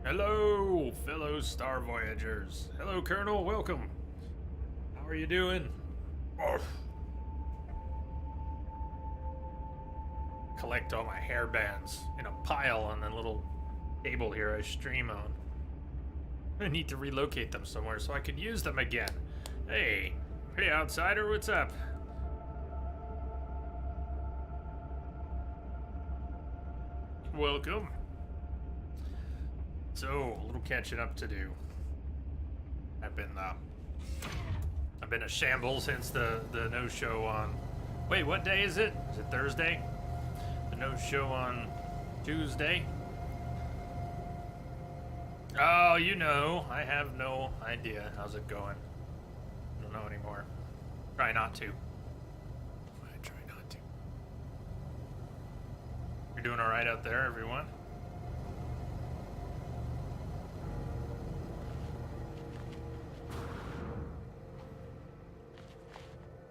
Hello, fellow Star Voyagers. Hello, Colonel. Welcome. How are you doing? Arf. Collect all my hair bands in a pile on the little table here I stream on. I need to relocate them somewhere so I can use them again. Hey, outsider, what's up? Welcome. So, a little catching up to do. I've been a shambles since the no-show on... Wait, what day is it? Is it Thursday? The no-show on Tuesday? Oh, you know, I have no idea. How's it going? I don't know anymore. Try not to. I try not to. You're doing all right out there, everyone?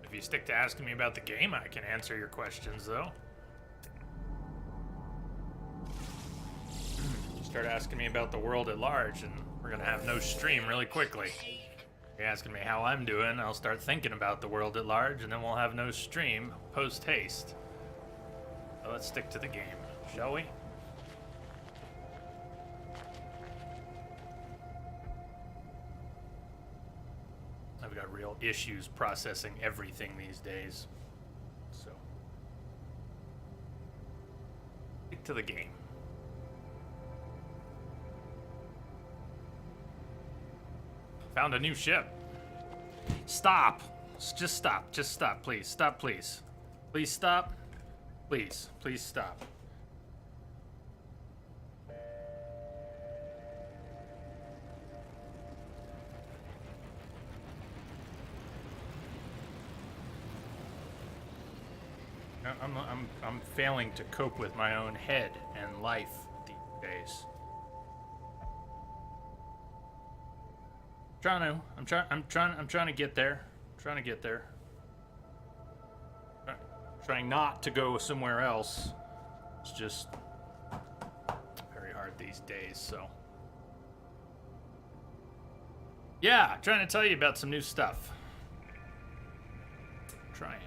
If you stick to asking me about the game, I can answer your questions, though. Start asking me about the world at large, and we're gonna have no stream really quickly. You're asking me how I'm doing, I'll start thinking about the world at large, and then we'll have no stream post-haste. So let's stick to the game, shall we? I've got real issues processing everything these days. So, stick to the game. Found a new ship. Stop. Just stop. Just stop, please. Stop, please. Please stop. Please. Please stop. I'm failing to cope with my own head and life these days. I'm trying to get there. Trying not to go somewhere else. It's just very hard these days, so. Yeah, trying to tell you about some new stuff. Trying.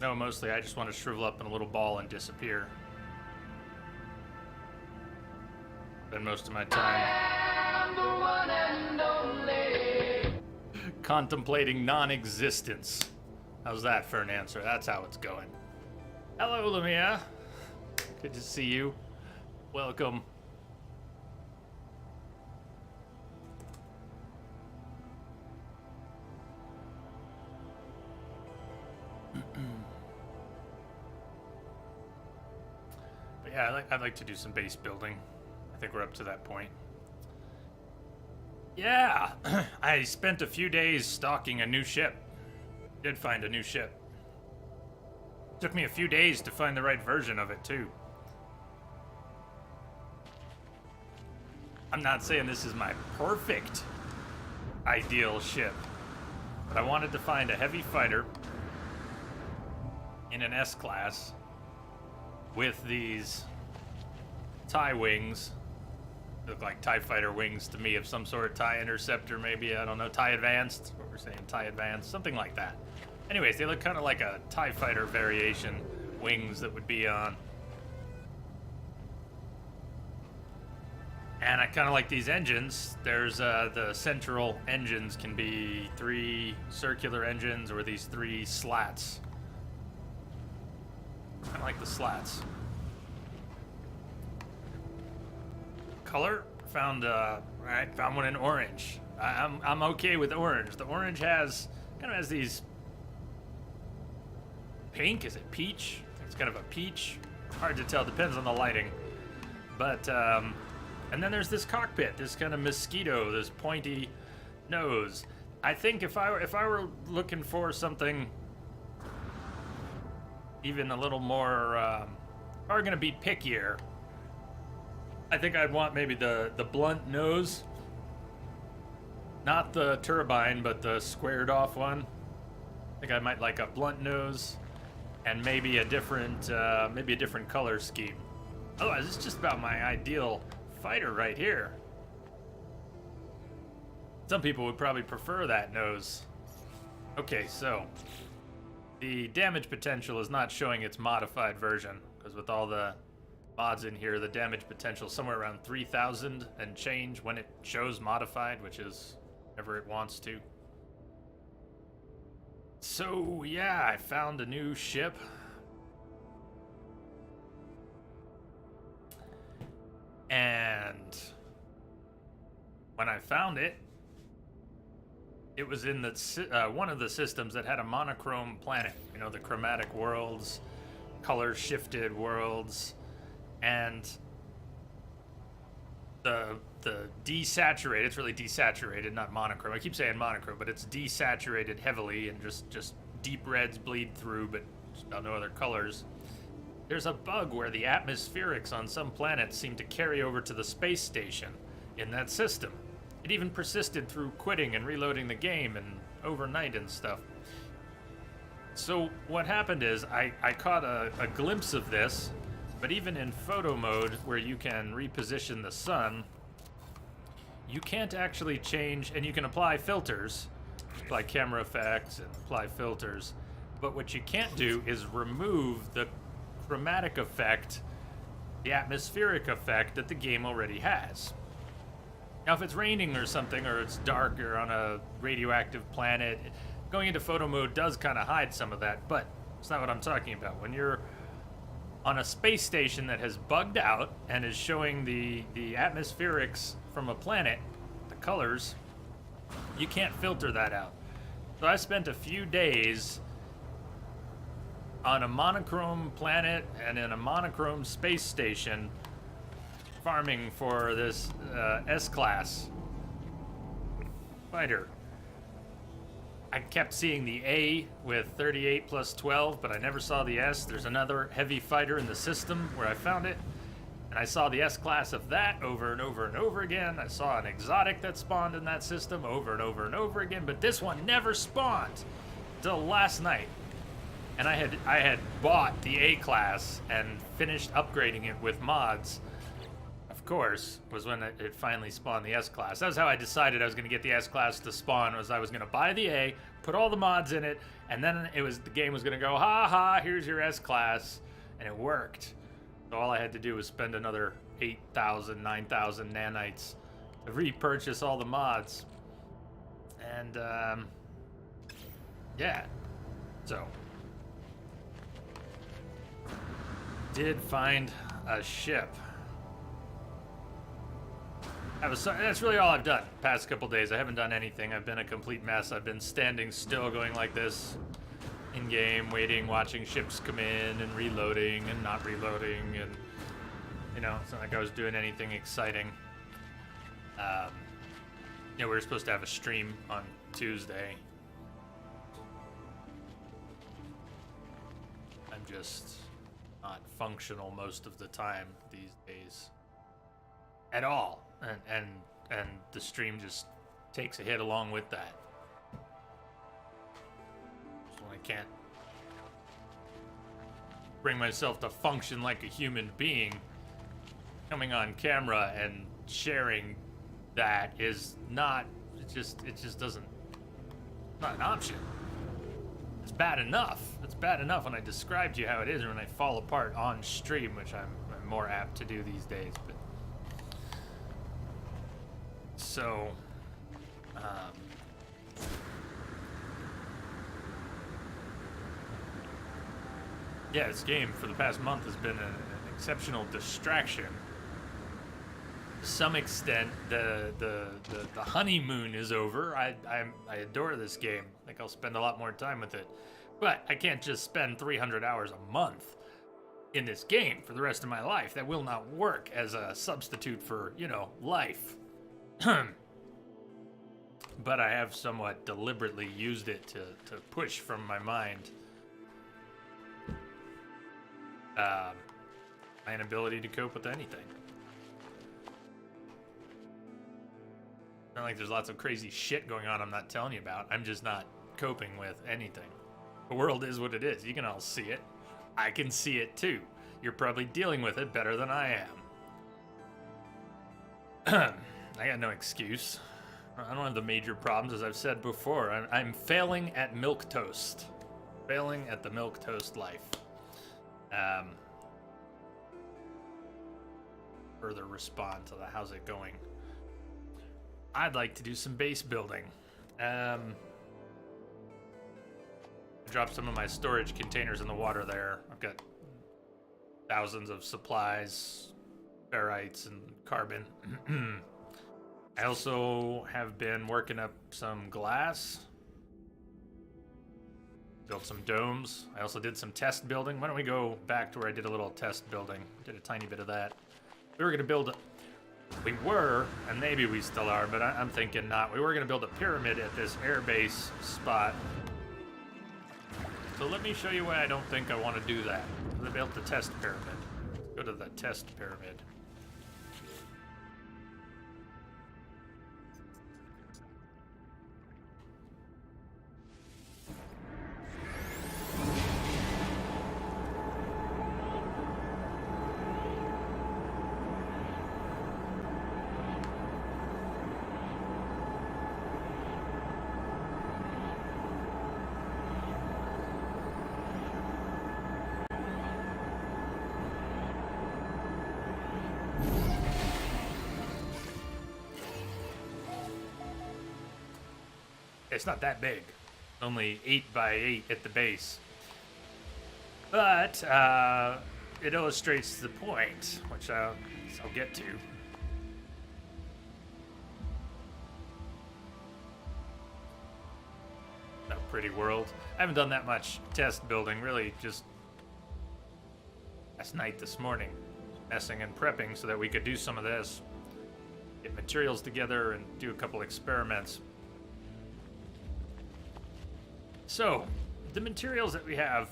No, mostly I just want to shrivel up in a little ball and disappear. Spend most of my time the one and only contemplating non-existence. How's that for an answer? That's how it's going. Hello, Lamia. Good to see you. Welcome. But yeah, I'd like to do some base building. I think we're up to that point. Yeah, I spent a few days stalking a new ship. Did find a new ship. Took me a few days to find the right version of it, too. I'm not saying this is my perfect ideal ship, but I wanted to find a heavy fighter in an S-class with these TIE wings. Look like TIE fighter wings to me of some sort. TIE interceptor, maybe. I don't know. TIE advanced. What we're saying, TIE advanced. Something like that. Anyways, they look kind of like a TIE fighter variation wings that would be on. And I kind of like these engines. There's the central engines can be 3 circular engines or these 3 slats. I like the slats. Color, found one in orange. I'm okay with orange. The orange kind of has these pink. Is it peach? It's kind of a peach. Hard to tell. Depends on the lighting. But and then there's this cockpit. This kind of mosquito. This pointy nose. I think if I were looking for something even a little more, if I were gonna be pickier, I think I'd want maybe the blunt nose. Not the turbine, but the squared off one. I think I might like a blunt nose and maybe a different color scheme. Otherwise, it's just about my ideal fighter right here. Some people would probably prefer that nose. Okay, so the damage potential is not showing its modified version, because with all the mods in here, the damage potential is somewhere around 3,000 and change when it shows modified, which is whenever it wants to. So yeah, I found a new ship. And when I found it, it was in the one of the systems that had a monochrome planet. You know, the chromatic worlds, color shifted worlds, and the desaturated. It's really desaturated, not monochrome. I keep saying monochrome, but it's desaturated heavily, and just deep reds bleed through, but just about no other colors. There's a bug where the atmospherics on some planets seem to carry over to the space station in that system. It even persisted through quitting and reloading the game and overnight and stuff. So what happened is I caught a glimpse of this, but even in photo mode where you can reposition the sun, you can't actually change, and you can apply filters, apply camera effects and apply filters, but what you can't do is remove the chromatic effect, the atmospheric effect that the game already has. Now, if it's raining or something, or it's dark or on a radioactive planet, going into photo mode does kind of hide some of that, but it's not what I'm talking about. When you're on a space station that has bugged out and is showing the atmospherics from a planet, the colors, you can't filter that out. So I spent a few days on a monochrome planet and in a monochrome space station farming for this S-class fighter. I kept seeing the A with 38 plus 12, but I never saw the S. There's another heavy fighter in the system where I found it, and I saw the S-class of that over and over and over again. I saw an exotic that spawned in that system over and over and over again, but this one never spawned till last night. And I had bought the A-class and finished upgrading it with mods. Of course, was when it finally spawned the S-class. That was how I decided I was going to get the S-class to spawn, was I was going to buy the A, put all the mods in it, and then the game was going to go, ha ha, here's your S-class, and it worked. So all I had to do was spend another 8,000, 9,000 nanites to repurchase all the mods. And, yeah. So, did find a ship. That's really all I've done past couple days. I haven't done anything. I've been a complete mess. I've been standing still going like this in game, waiting, watching ships come in and reloading and not reloading, and you know, it's not like I was doing anything exciting. We were supposed to have a stream on Tuesday. I'm just not functional most of the time these days at all. And the stream just takes a hit along with that. So I can't bring myself to function like a human being. Coming on camera and sharing that is not, it just doesn't, not an option. It's bad enough. It's bad enough when I describe to you how it is, or when I fall apart on stream, which I'm more apt to do these days. But so, yeah, this game for the past month has been an exceptional distraction. To some extent, the honeymoon is over. I adore this game. I think I'll spend a lot more time with it. But I can't just spend 300 hours a month in this game for the rest of my life. That will not work as a substitute for, life. But I have somewhat deliberately used it to push from my mind my inability to cope with anything. Not like there's lots of crazy shit going on I'm not telling you about. I'm just not coping with anything. The world is what it is. You can all see it. I can see it too. You're probably dealing with it better than I am. I got no excuse. I don't have the major problems, as I've said before. I'm failing at milquetoast. Failing at the milquetoast life. Further respond to the how's it going. I'd like to do some base building. Drop some of my storage containers in the water there. I've got thousands of supplies, ferrites, and carbon. I also have been working up some glass. Built some domes. I also did some test building. Why don't we go back to where I did a little test building? Did a tiny bit of that. We were going to build... We were, and maybe we still are, but I'm thinking not. We were going to build a pyramid at this airbase spot. So let me show you why I don't think I want to do that. We built the test pyramid. Let's go to the test pyramid. It's not that big. Only 8 by 8 at the base. But it illustrates the point, which I'll get to. A pretty world. I haven't done that much test building, really just last night, this morning. Messing and prepping so that we could do some of this. Get materials together and do a couple experiments. So, the materials that we have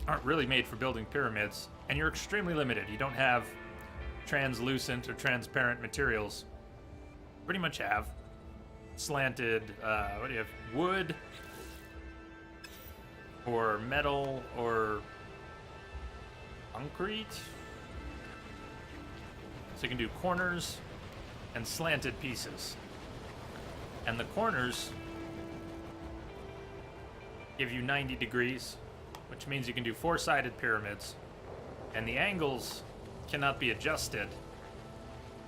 aren't really made for building pyramids, and you're extremely limited. You don't have translucent or transparent materials. Pretty much have slanted, what do you have? Wood, or metal, or concrete. So you can do corners and slanted pieces. And the corners give you 90 degrees, which means you can do 4-sided pyramids, and the angles cannot be adjusted,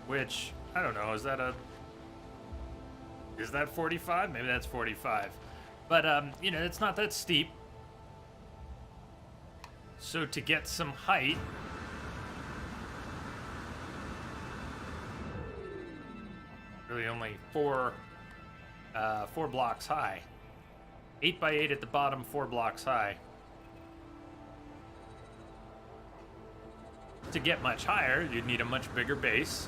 which, I don't know, is that 45? Maybe that's 45. But, you know, it's not that steep. So to get some height, really only four blocks high. 8 by 8 at the bottom, 4 blocks high. To get much higher, you'd need a much bigger base.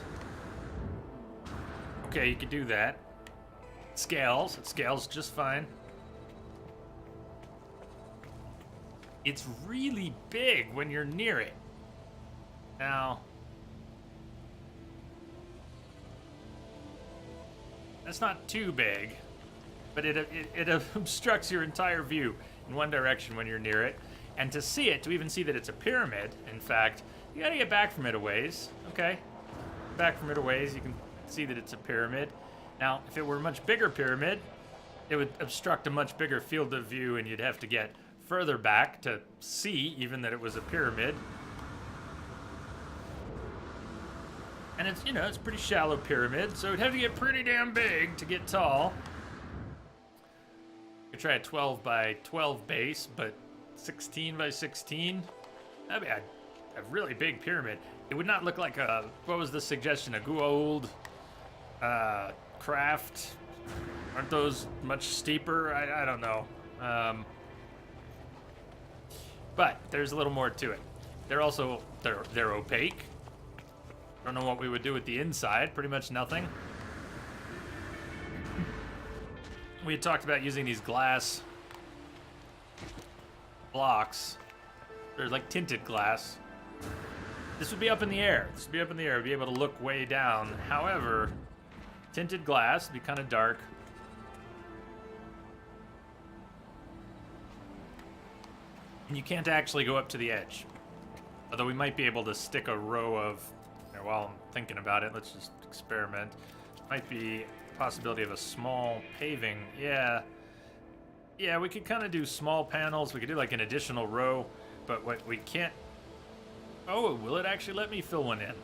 Okay, you could do that. It scales just fine. It's really big when you're near it. Now, that's not too big. But it obstructs your entire view in one direction when you're near it. And to see it, to even see that it's a pyramid, in fact, you gotta get back from it a ways. Okay? Back from it a ways, you can see that it's a pyramid. Now, if it were a much bigger pyramid, it would obstruct a much bigger field of view, and you'd have to get further back to see even that it was a pyramid. And it's, you know, it's a pretty shallow pyramid, so it'd have to get pretty damn big to get tall. Could try a 12 by 12 base, but 16 by 16? That'd be a really big pyramid. It would not look like a, what was the suggestion, a Goa'uld craft? Aren't those much steeper? I don't know. But there's a little more to it. They're also, they're opaque. Don't know what we would do with the inside, pretty much nothing. We had talked about using these glass blocks. They're like tinted glass. This would be up in the air. This would be up in the air. We'd be able to look way down. However, tinted glass would be kind of dark. And you can't actually go up to the edge. Although we might be able to stick a row of... Here, while I'm thinking about it, let's just experiment. Might be a possibility of a small paving. Yeah. Yeah, we could kind of do small panels. We could do like an additional row. But what we can't... Oh, will it actually let me fill one in?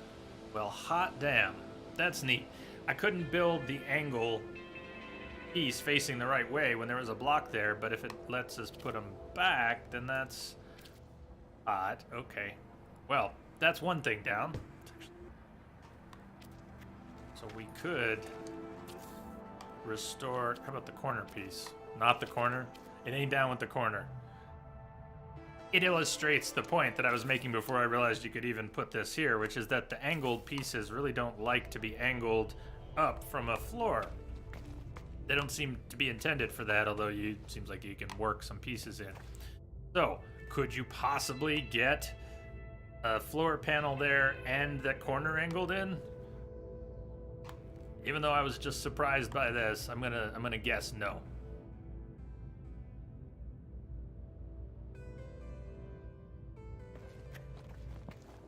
Well, hot damn. That's neat. I couldn't build the angle piece facing the right way when there was a block there, but if it lets us put them back, then that's odd. Okay. Well, that's one thing down. So we could restore... How about the corner piece? Not the corner. It ain't down with the corner. It illustrates the point that I was making before I realized you could even put this here, which is that the angled pieces really don't like to be angled up from a floor. They don't seem to be intended for that, although seems like you can work some pieces in. So, could you possibly get a floor panel there and that corner angled in? Even though I was just surprised by this, I'm gonna guess no.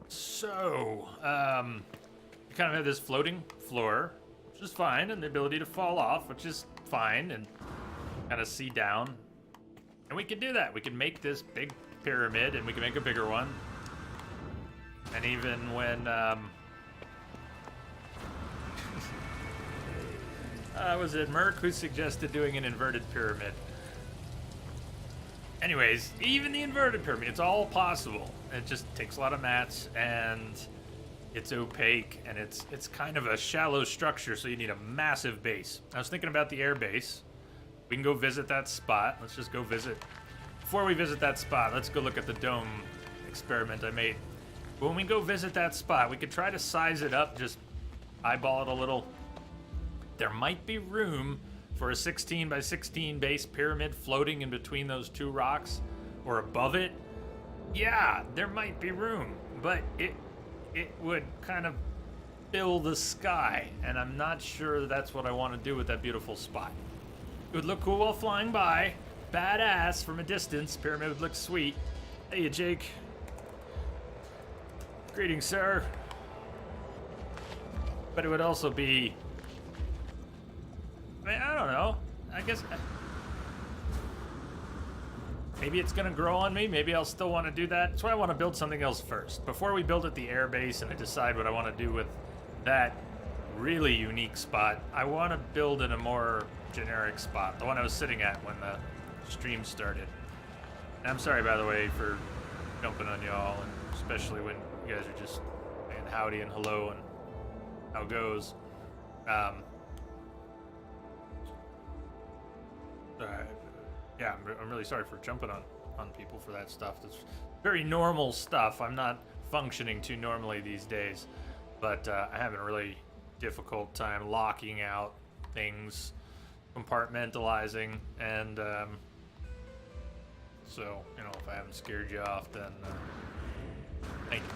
So, you kind of have this floating floor, which is fine, and the ability to fall off, which is fine, and kind of see down. And we can do that. We can make this big pyramid, and we can make a bigger one. And even when, was it Merc who suggested doing an inverted pyramid? Anyways, even the inverted pyramid, it's all possible. It just takes a lot of mats, and it's opaque, and it's kind of a shallow structure, so you need a massive base. I was thinking about the air base. We can go visit that spot. Let's just go visit. Before we visit that spot, let's go look at the dome experiment I made. When we go visit that spot, we could try to size it up, just eyeball it a little. There might be room for a 16 by 16 base pyramid floating in between those two rocks or above it. Yeah, there might be room, but it would kind of fill the sky, and I'm not sure that's what I want to do with that beautiful spot. It would look cool while flying by, badass from a distance. Pyramid would look sweet. Hey, Jake. Greetings, sir. But it would also be... I mean, I don't know. I guess... Maybe it's going to grow on me. Maybe I'll still want to do that. That's why I want to build something else first. Before we build at the air base and I decide what I want to do with that really unique spot, I want to build in a more generic spot. The one I was sitting at when the stream started. And I'm sorry, by the way, for jumping on y'all, and especially when you guys are just saying howdy and hello and how it goes. Yeah, I'm really sorry for jumping on people for that stuff. That's very normal stuff. I'm not functioning too normally these days, but I have a really difficult time locking out things, compartmentalizing, and so, you know, if I haven't scared you off, then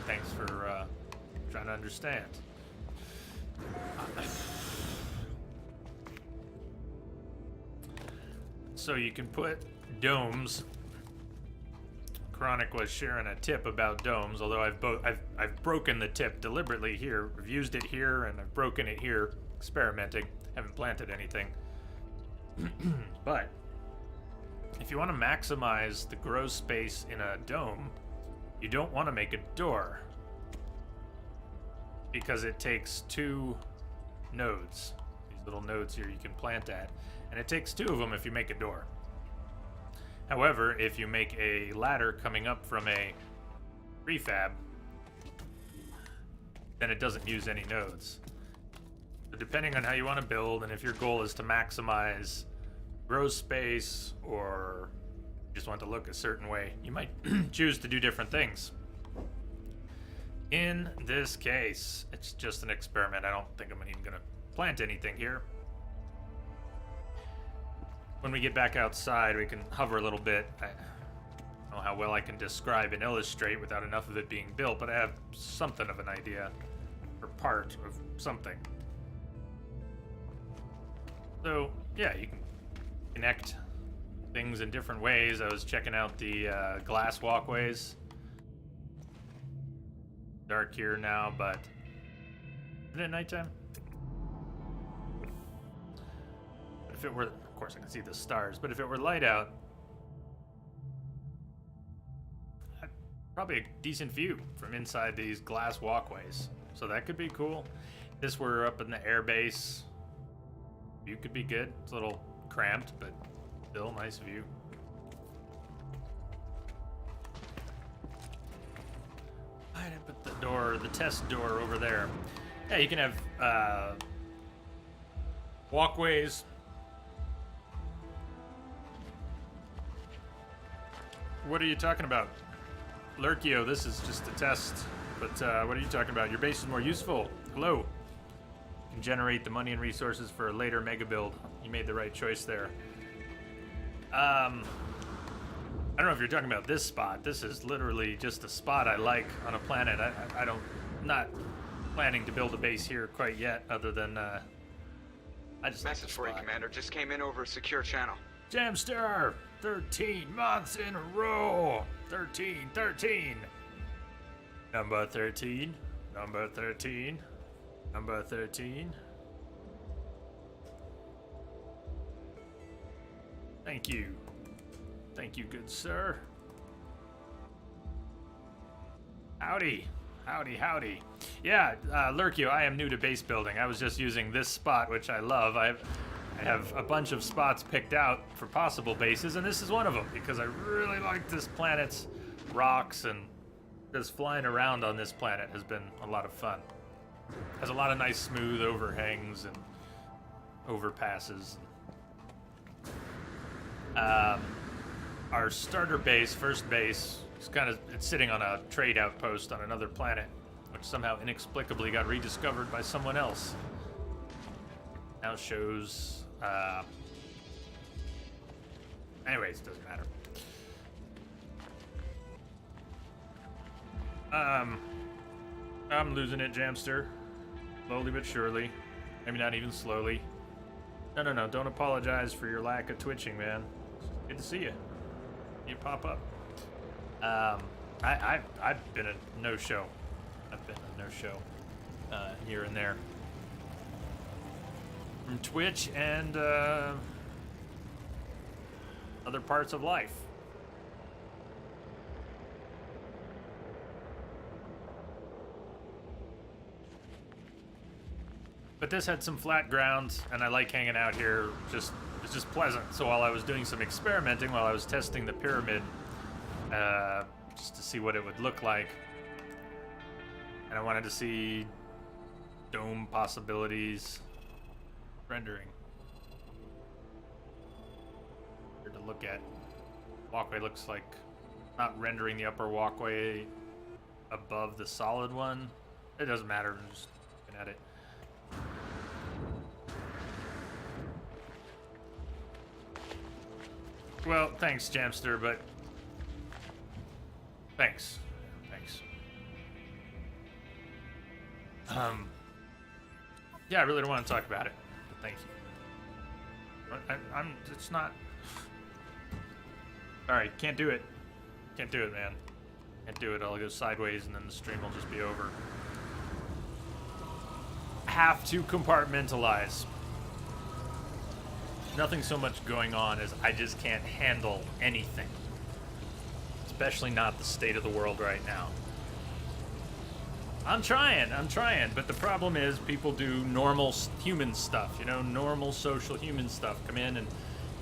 thanks for trying to understand. So you can put domes. Chronic was sharing a tip about domes, although I've broken the tip deliberately here. I've used it here and I've broken it here, experimenting. Haven't planted anything. But if you want to maximize the grow space in a dome, you don't want to make a door, because it takes 2 nodes. These little nodes here you can plant at. And it takes 2 of them if you make a door. However, if you make a ladder coming up from a prefab, then it doesn't use any nodes. So depending on how you want to build, and if your goal is to maximize grow space, or you just want to look a certain way, you might choose to do different things. In this case, it's just an experiment. I don't think I'm even going to plant anything here. When we get back outside, we can hover a little bit. I don't know how well I can describe and illustrate without enough of it being built, but I have something of an idea, or part of something. So, yeah, you can connect things in different ways. I was checking out the glass walkways. Dark here now, but isn't it nighttime? But if it were, of course I can see the stars, but if it were light out, probably a decent view from inside these glass walkways. So that could be cool. If this were up in the air base, view could be good. It's a little cramped, but still nice view. I didn't put the door, the test door over there. Yeah, you can have walkways. What are you talking about? Lurkyo, this is just a test, but what are you talking about? Your base is more useful. Hello. You can generate the money and resources for a later mega build. You made the right choice there. I don't know if you're talking about this spot. This is literally just a spot I like on a planet. I'm not planning to build a base here quite yet, other than I just like Message for you, Commander. Just came in over a secure channel. Jamster, 13 months in a row. 13. Number 13. Number 13. Number 13. Thank you. Thank you, good sir. Howdy. Howdy. Yeah, Lurkyo, I am new to base building. I was just using this spot, which I love. I have a bunch of spots picked out for possible bases, and this is one of them, because I really like this planet's rocks, and just flying around on this planet has been a lot of fun. Has a lot of nice smooth overhangs and overpasses. Our starter base, first base, it's sitting on a trade outpost on another planet, which somehow inexplicably got rediscovered by someone else. Now shows, anyways, it doesn't matter. I'm losing it, Jamster. Slowly but surely. Maybe not even slowly. No, don't apologize for your lack of twitching, man. Good to see you. You pop up. I've been a no-show. Here and there. From Twitch and other parts of life. But this had some flat ground, and I like hanging out here. It's just pleasant. So while I was doing some experimenting, while I was testing the pyramid, just to see what it would look like, and I wanted to see dome possibilities, rendering. Here to look at. Walkway looks like not rendering the upper walkway above the solid one. It doesn't matter. I'm just looking at it. Well, thanks, Jamster, but thanks. Yeah, I really don't want to talk about it, but thank you. It's not. Alright, can't do it. Can't do it, man. Can't do it. I'll go sideways and then the stream will just be over. Have to compartmentalize. Nothing so much going on as I just can't handle anything. Especially not the state of the world right now. I'm trying, but the problem is people do normal human stuff, normal social human stuff. Come in and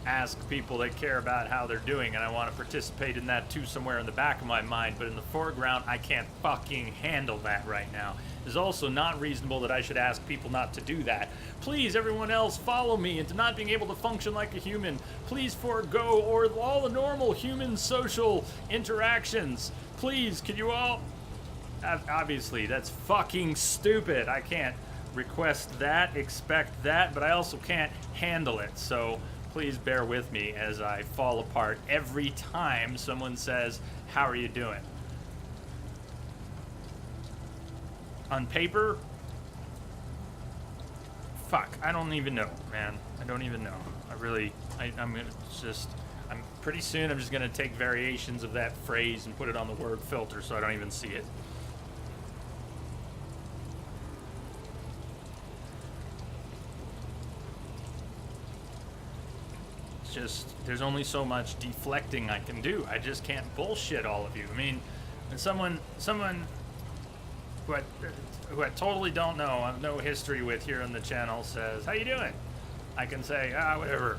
ask people that care about how they're doing, and I want to participate in that too somewhere in the back of my mind, but in the foreground, I can't fucking handle that right now. It's also not reasonable that I should ask people not to do that. Please, everyone else, follow me into not being able to function like a human. Please forego all the normal human social interactions. Please, can you all... Obviously, that's fucking stupid. I can't request that, expect that, but I also can't handle it. So please bear with me as I fall apart every time someone says, "How are you doing?" On paper, fuck, I don't even know, man. I don't even know. I'm pretty soon I'm just gonna take variations of that phrase and put it on the word filter so I don't even see it. It's just, there's only so much deflecting I can do. I just can't bullshit all of you. I mean, when someone who I totally don't know, I have no history with here on the channel says, "How you doing?" I can say, whatever.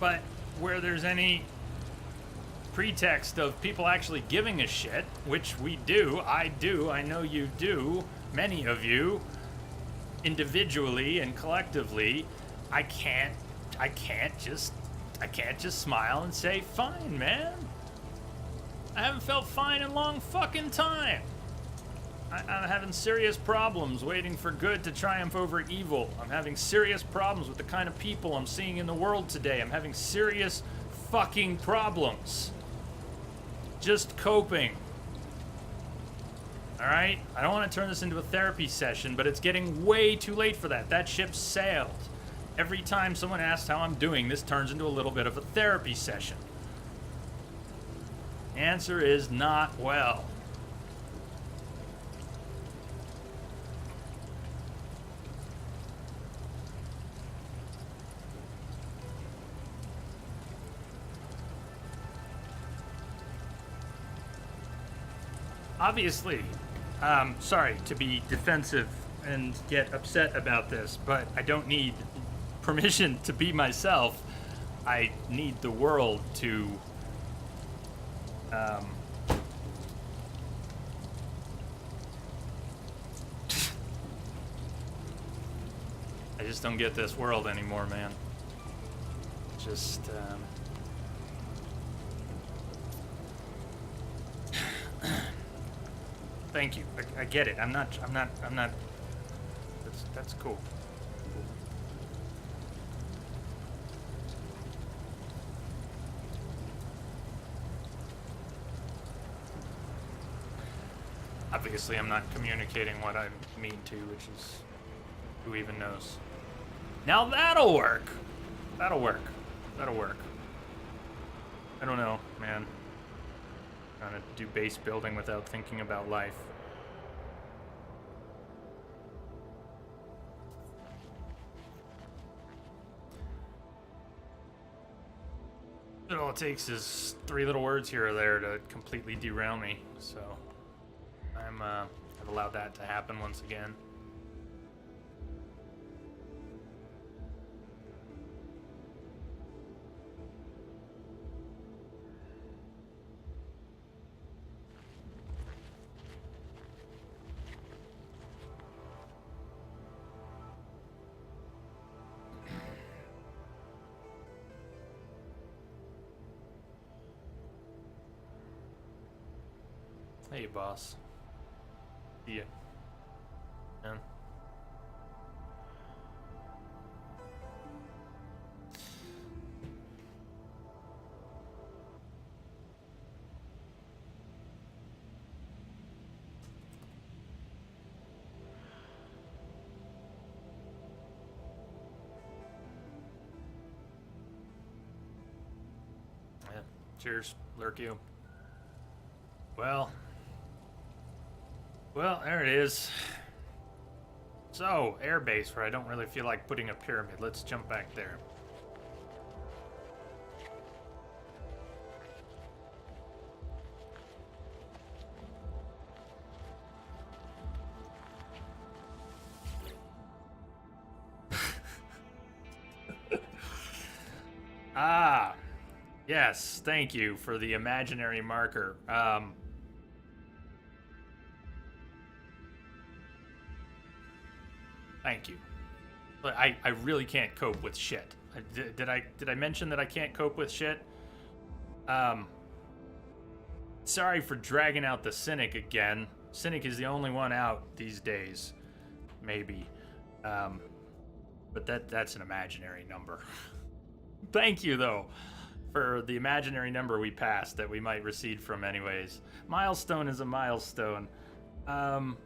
But where there's any pretext of people actually giving a shit, which we do, I know you do, many of you, individually and collectively, I can't just smile and say, "Fine, man." I haven't felt fine in a long fucking time. I'm having serious problems waiting for good to triumph over evil. I'm having serious problems with the kind of people I'm seeing in the world today. I'm having serious fucking problems. Just coping. Alright? I don't want to turn this into a therapy session, but it's getting way too late for that. That ship sailed. Every time someone asks how I'm doing, this turns into a little bit of a therapy session. The answer is not well. Obviously, sorry to be defensive and get upset about this, but I don't need permission to be myself. I need the world to I just don't get this world anymore, man. Just thank you. I get it. I'm not that's cool. Obviously, I'm not communicating what I mean to, which is, who even knows? Now that'll work. That'll work. That'll work. I don't know, man. Trying to do base building without thinking about life. All it takes is 3 little words here or there to completely derail me, so I've allowed that to happen once again. Hey, boss. See ya. Man. Yeah. Cheers, Lurky. Well, there it is. So, airbase, where I don't really feel like putting a pyramid. Let's jump back there. Ah, yes, thank you for the imaginary marker. Thank you. But I really can't cope with shit. Did I mention that I can't cope with shit? Sorry for dragging out the Cynic again. Cynic is the only one out these days. Maybe. But that's an imaginary number. Thank you, though, for the imaginary number we passed that we might recede from anyways. Milestone is a milestone. Come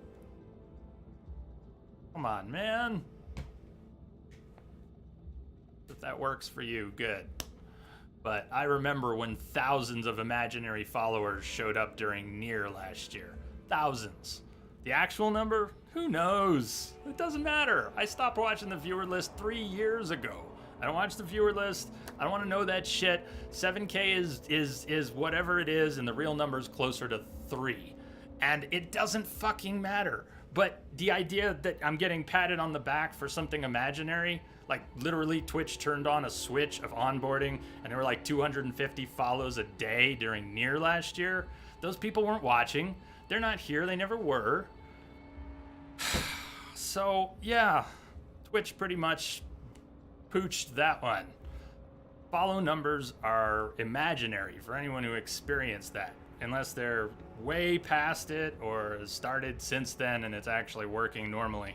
on, man. If that works for you, good. But I remember when thousands of imaginary followers showed up during Nier last year. Thousands. The actual number? Who knows? It doesn't matter. I stopped watching the viewer list 3 years ago. I don't watch the viewer list. I don't want to know that shit. 7K is whatever it is, and the real number is closer to 3. And it doesn't fucking matter. But the idea that I'm getting patted on the back for something imaginary, like literally Twitch turned on a switch of onboarding and there were like 250 follows a day during Nier last year. Those people weren't watching. They're not here. They never were. So, yeah, Twitch pretty much pooched that one. Follow numbers are imaginary for anyone who experienced that, unless they're way past it or started since then and it's actually working normally.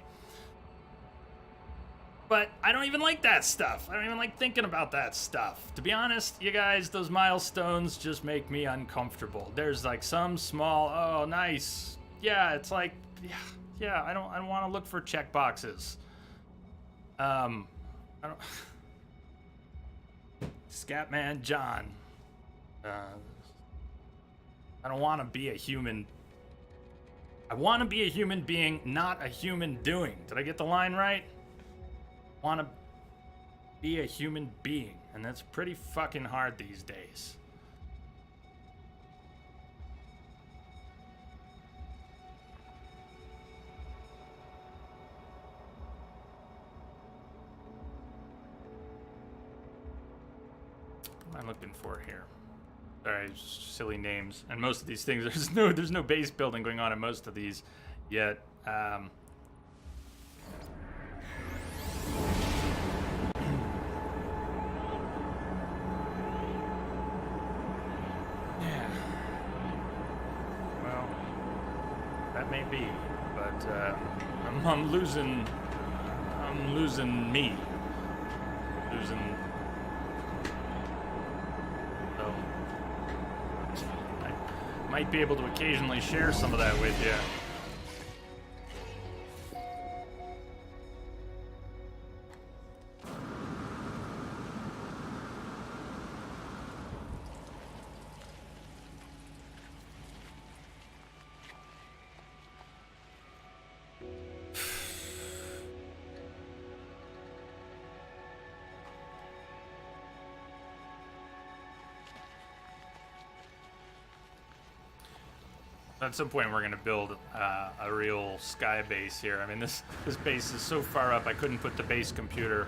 But I don't even like that stuff. I don't even like thinking about that stuff. To be honest, you guys, those milestones just make me uncomfortable. There's like some small, oh, nice. Yeah, it's like, yeah, I don't want to look for check boxes. I don't. Scatman John. I don't want to be a human. I want to be a human being, not a human doing. Did I get the line right? Want to be a human being, and that's pretty fucking hard these days. What am I looking for here? Sorry, just silly names. And most of these things, there's no base building going on in most of these yet. Yeah. Well, that may be, but I'm losing me. Losing. Might be able to occasionally share some of that with you. At some point, we're going to build a real sky base here. I mean, this base is so far up, I couldn't put the base computer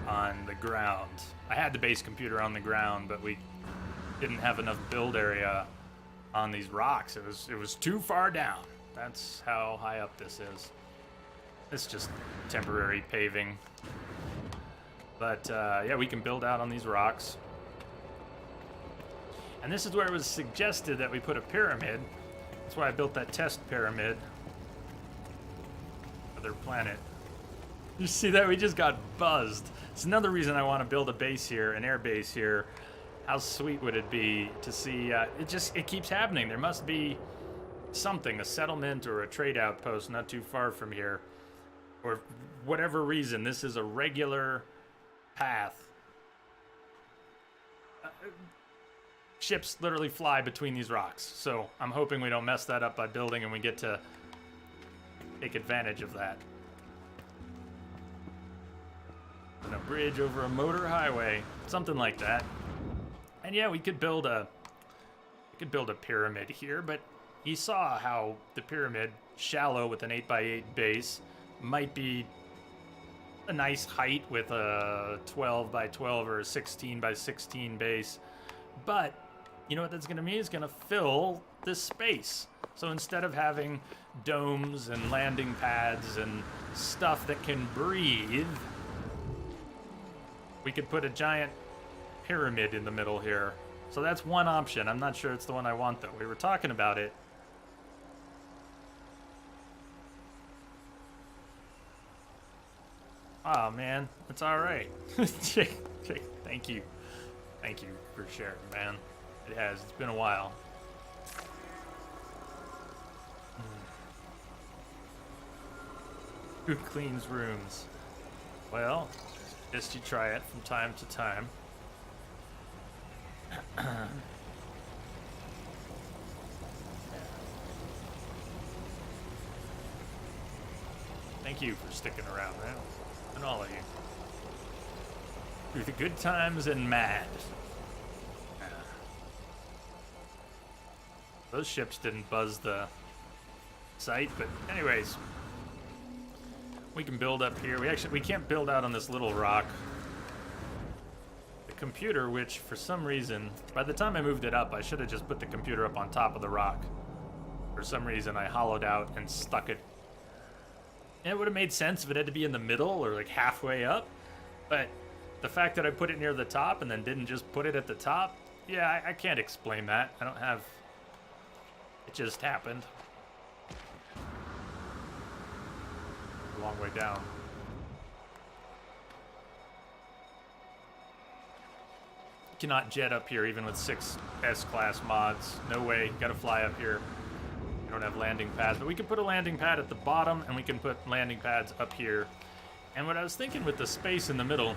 on the ground. I had the base computer on the ground, but we didn't have enough build area on these rocks. It was too far down. That's how high up this is. It's just temporary paving. But yeah, we can build out on these rocks. And this is where it was suggested that we put a pyramid. That's why I built that test pyramid. Other planet. You see that? We just got buzzed. It's another reason I want to build a base here, an air base here. How sweet would it be to see, it keeps happening. There must be something, a settlement or a trade outpost not too far from here. Or whatever reason, this is a regular path. Ships literally fly between these rocks, so I'm hoping we don't mess that up by building and we get to take advantage of that. And a bridge over a motor highway, something like that. And yeah, we could build a pyramid here, but you saw how the pyramid, shallow with an 8x8 base, might be a nice height with a 12x12 or a 16x16 base, but you know what that's going to mean? It's going to fill this space. So instead of having domes and landing pads and stuff that can breathe, we could put a giant pyramid in the middle here. So that's one option. I'm not sure it's the one I want, though. We were talking about it. Oh, man. It's all right. Jake, thank you. Thank you for sharing, man. It has. It's been a while. Who cleans rooms? Well, Just you try it from time to time. Thank you for sticking around, man. And all of you. Through the good times and mad. Those ships didn't buzz the site, but anyways. We can build up here. We can't build out on this little rock. The computer, which for some reason, by the time I moved it up, I should have just put the computer up on top of the rock. For some reason, I hollowed out and stuck it. And it would have made sense if it had to be in the middle or like halfway up. But the fact that I put it near the top and then didn't just put it at the top, yeah, I can't explain that. I don't have... It just happened. A long way down. You cannot jet up here even with 6 S-class mods. No way. Gotta fly up here. We don't have landing pads, but we can put a landing pad at the bottom and we can put landing pads up here. And what I was thinking with the space in the middle,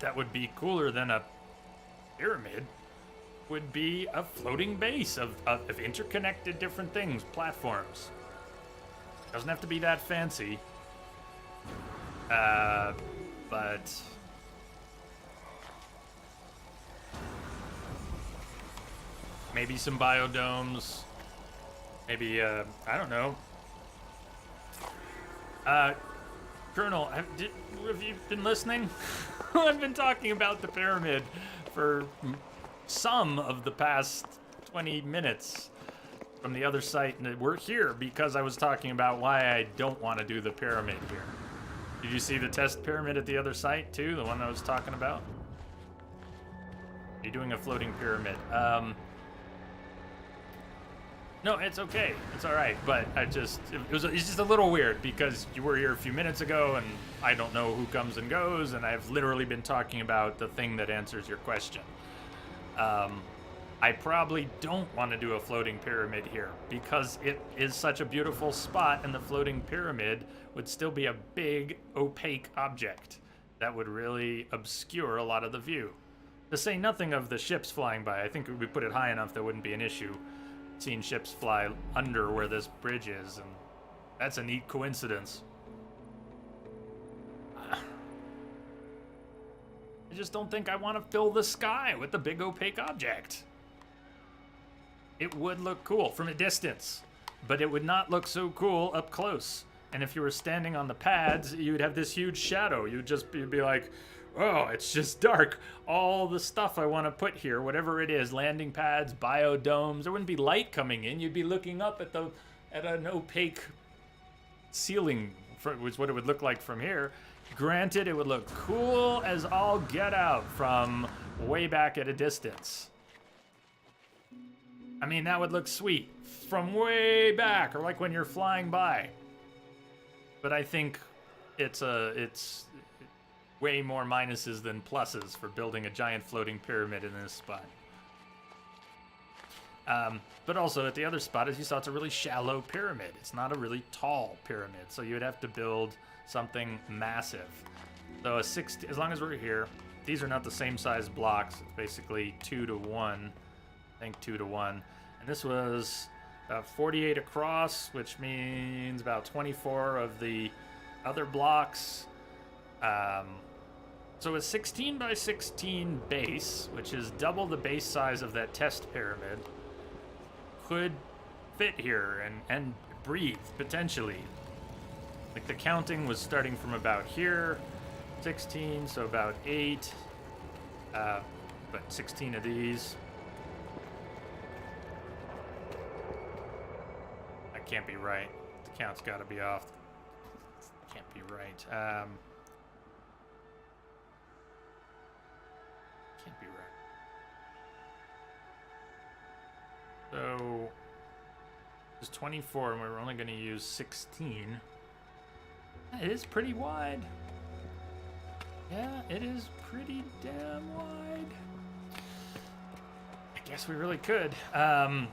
that would be cooler than a pyramid, would be a floating base of interconnected different things, platforms. Doesn't have to be that fancy. But maybe some biodomes. Maybe, I don't know. Colonel, have you been listening? I've been talking about the pyramid for some of the past 20 minutes from the other site, and we're here because I was talking about why I don't want to do the pyramid here. Did you see the test pyramid at the other site too, the one I was talking about? You're doing a floating pyramid. No, it's okay. It's all right, but it's just a little weird because you were here a few minutes ago and I don't know who comes and goes, and I've literally been talking about the thing that answers your question. I probably don't want to do a floating pyramid here because it is such a beautiful spot, and the floating pyramid would still be a big opaque object that would really obscure a lot of the view. To say nothing of the ships flying by. I think if we put it high enough that wouldn't be an issue. Seeing ships fly under where this bridge is, and that's a neat coincidence. I just don't think I want to fill the sky with the big opaque object. It would look cool from a distance, but it would not look so cool up close. And if you were standing on the pads, you'd have this huge shadow. You'd be like, oh, it's just dark. All the stuff I want to put here, whatever it is, landing pads, biodomes, there wouldn't be light coming in. You'd be looking up at an opaque ceiling, which is what it would look like from here. Granted, it would look cool as all get out from way back at a distance. I mean, that would look sweet from way back, or like when you're flying by. But I think it's way more minuses than pluses for building a giant floating pyramid in this spot. But also at the other spot, as you saw, it's a really shallow pyramid. It's not a really tall pyramid, so you would have to build something massive. So as long as we're here, these are not the same size blocks. It's basically 2 to 1. I think 2 to 1. And this was 48 across, which means about 24 of the other blocks. So a 16 by 16 base, which is double the base size of that test pyramid, could fit here and breathe, potentially. Like the counting was starting from about here, 16, so about 8, but 16 of these. That can't be right. The count's got to be off. Can't be right. Can't be right. So it's 24, and we're only going to use 16. It is pretty wide. Yeah, it is pretty damn wide. I guess we really could. Up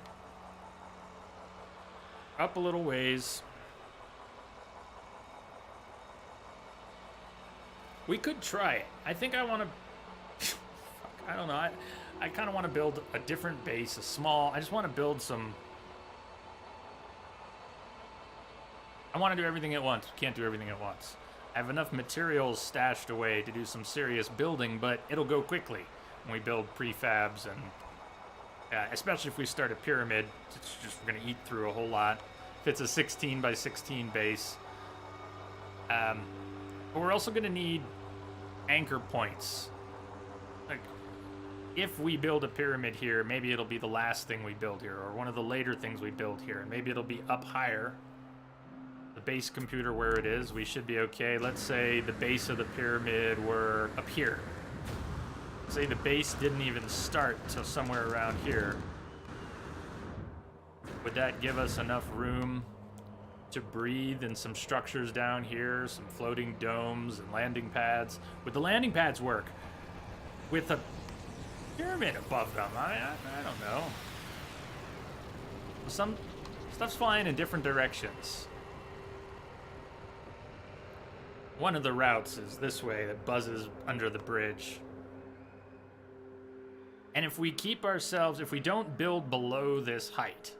a little ways. We could try it. I think I want to... I don't know. I kind of want to build a different base, a small... I just want to build some... I want to do everything at once. Can't do everything at once. I have enough materials stashed away to do some serious building, but it'll go quickly when we build prefabs and... especially if we start a pyramid. It's just we're going to eat through a whole lot. If it's a 16 by 16 base. But we're also going to need anchor points. Like, if we build a pyramid here, maybe it'll be the last thing we build here, or one of the later things we build here, and maybe it'll be up higher. The base computer where it is, we should be okay. Let's say the base of the pyramid were up here. Say the base didn't even start till somewhere around here. Would that give us enough room to breathe in some structures down here, some floating domes and landing pads? Would the landing pads work with a pyramid above them? I don't know. Some stuff's flying in different directions. One of the routes is this way that buzzes under the bridge. And if we keep ourselves, if we don't build below this height,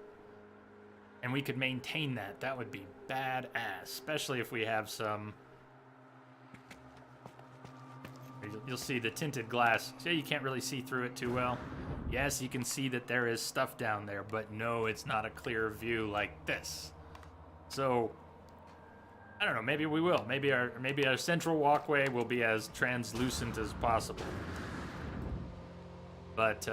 and we could maintain that, that would be badass, especially if we have some... You'll see the tinted glass. See, you can't really see through it too well. Yes, you can see that there is stuff down there, but no, it's not a clear view like this. So, I don't know, maybe we will. Maybe our central walkway will be as translucent as possible. But,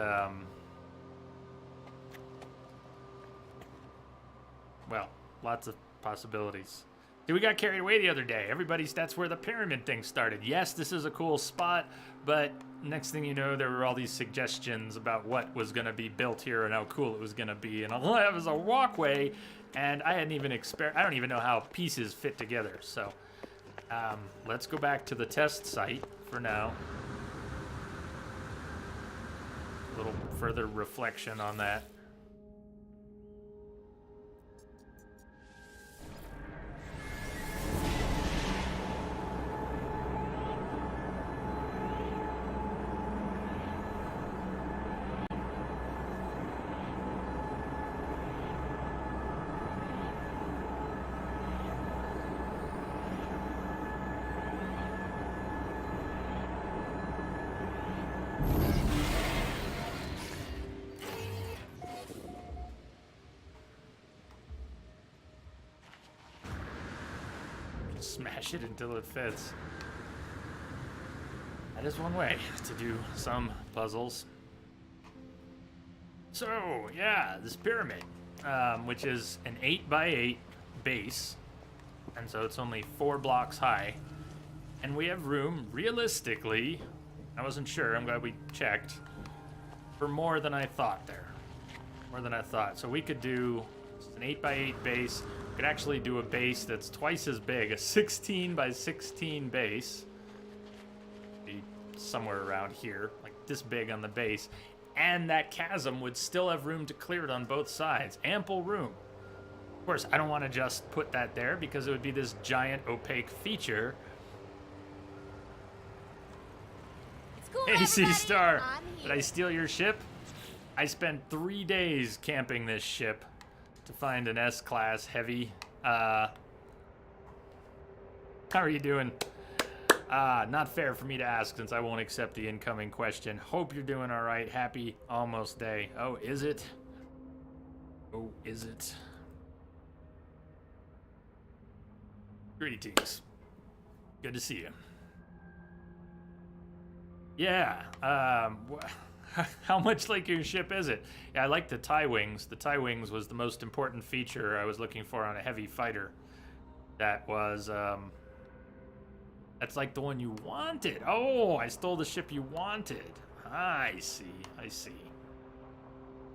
well, lots of possibilities. See, we got carried away the other day. That's where the pyramid thing started. Yes, this is a cool spot, but next thing you know, there were all these suggestions about what was going to be built here and how cool it was going to be. And all I have is a walkway, and I hadn't even I don't even know how pieces fit together. So, let's go back to the test site for now. A little further reflection on that. Smash it until it fits. That is one way to do some puzzles. So, yeah, this pyramid, which is an 8x8 base, and so it's only 4 blocks high, and we have room, realistically, I wasn't sure, I'm glad we checked, for more than I thought there. More than I thought. So we could do an 8x8 base. We could actually do a base that's twice as big, a 16 by 16 base. Be somewhere around here, like this big on the base. And that chasm would still have room to clear it on both sides. Ample room. Of course, I don't want to just put that there because it would be this giant opaque feature. Hey, Sea Star, did I steal your ship? I spent 3 days camping this ship to find an S-class heavy. How are you doing? Not fair for me to ask since I won't accept the incoming question. Hope you're doing all right. Happy almost day. Oh, is it? Oh, is it? Greetings. Good to see you. Yeah, how much like your ship is it? Yeah, I like the tie wings. The tie wings was the most important feature I was looking for on a heavy fighter. That was, that's like the one you wanted. Oh, I stole the ship you wanted. I see, I see.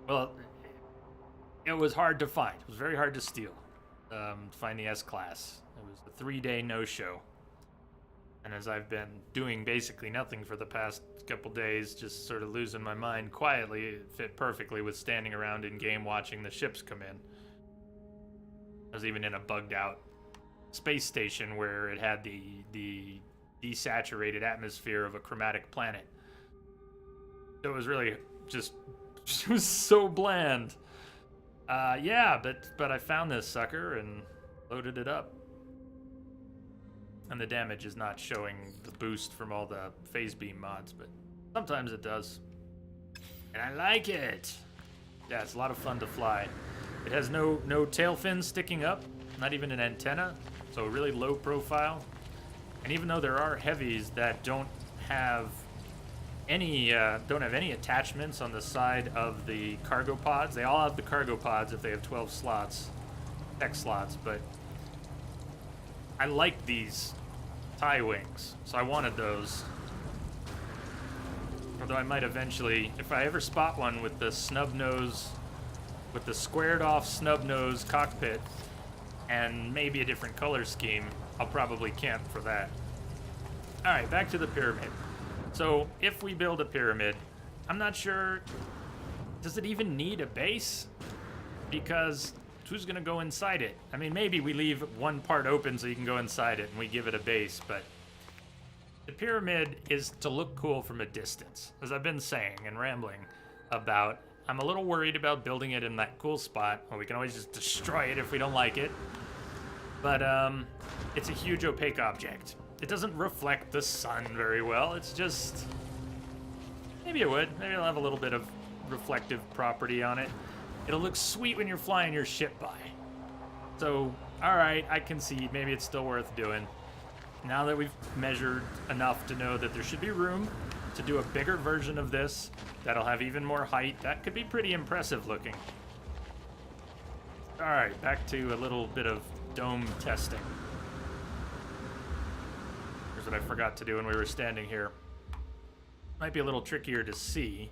Well, it was hard to find. It was very hard to steal, to find the S-class. It was a 3-day no-show. And as I've been doing basically nothing for the past couple days, just sort of losing my mind quietly, it fit perfectly with standing around in game watching the ships come in. I was even in a bugged out space station where it had the desaturated atmosphere of a chromatic planet. So it was really just it was so bland. Yeah, but I found this sucker and loaded it up. And the damage is not showing the boost from all the phase beam mods, but sometimes it does. And I like it. Yeah, it's a lot of fun to fly. It has no tail fins sticking up, not even an antenna, so really low profile. And even though there are heavies that don't have any attachments on the side of the cargo pods, they all have the cargo pods if they have 12 slots, tech slots, but I like these tie wings, so I wanted those. Although I might eventually, if I ever spot one with the snub nose, with the squared off snub nose cockpit, and maybe a different color scheme, I'll probably camp for that. Alright, back to the pyramid. So, if we build a pyramid, I'm not sure, does it even need a base? Because who's gonna go inside it? I mean, maybe we leave one part open so you can go inside it and we give it a base, but the pyramid is to look cool from a distance. As I've been saying and rambling about, I'm a little worried about building it in that cool spot. Well, we can always just destroy it if we don't like it. But it's a huge opaque object. It doesn't reflect the sun very well. It's just, maybe it would. Maybe it'll have a little bit of reflective property on it. It'll look sweet when you're flying your ship by. So, alright, I concede. Maybe it's still worth doing. Now that we've measured enough to know that there should be room to do a bigger version of this that'll have even more height, that could be pretty impressive looking. Alright, back to a little bit of dome testing. Here's what I forgot to do when we were standing here. Might be a little trickier to see,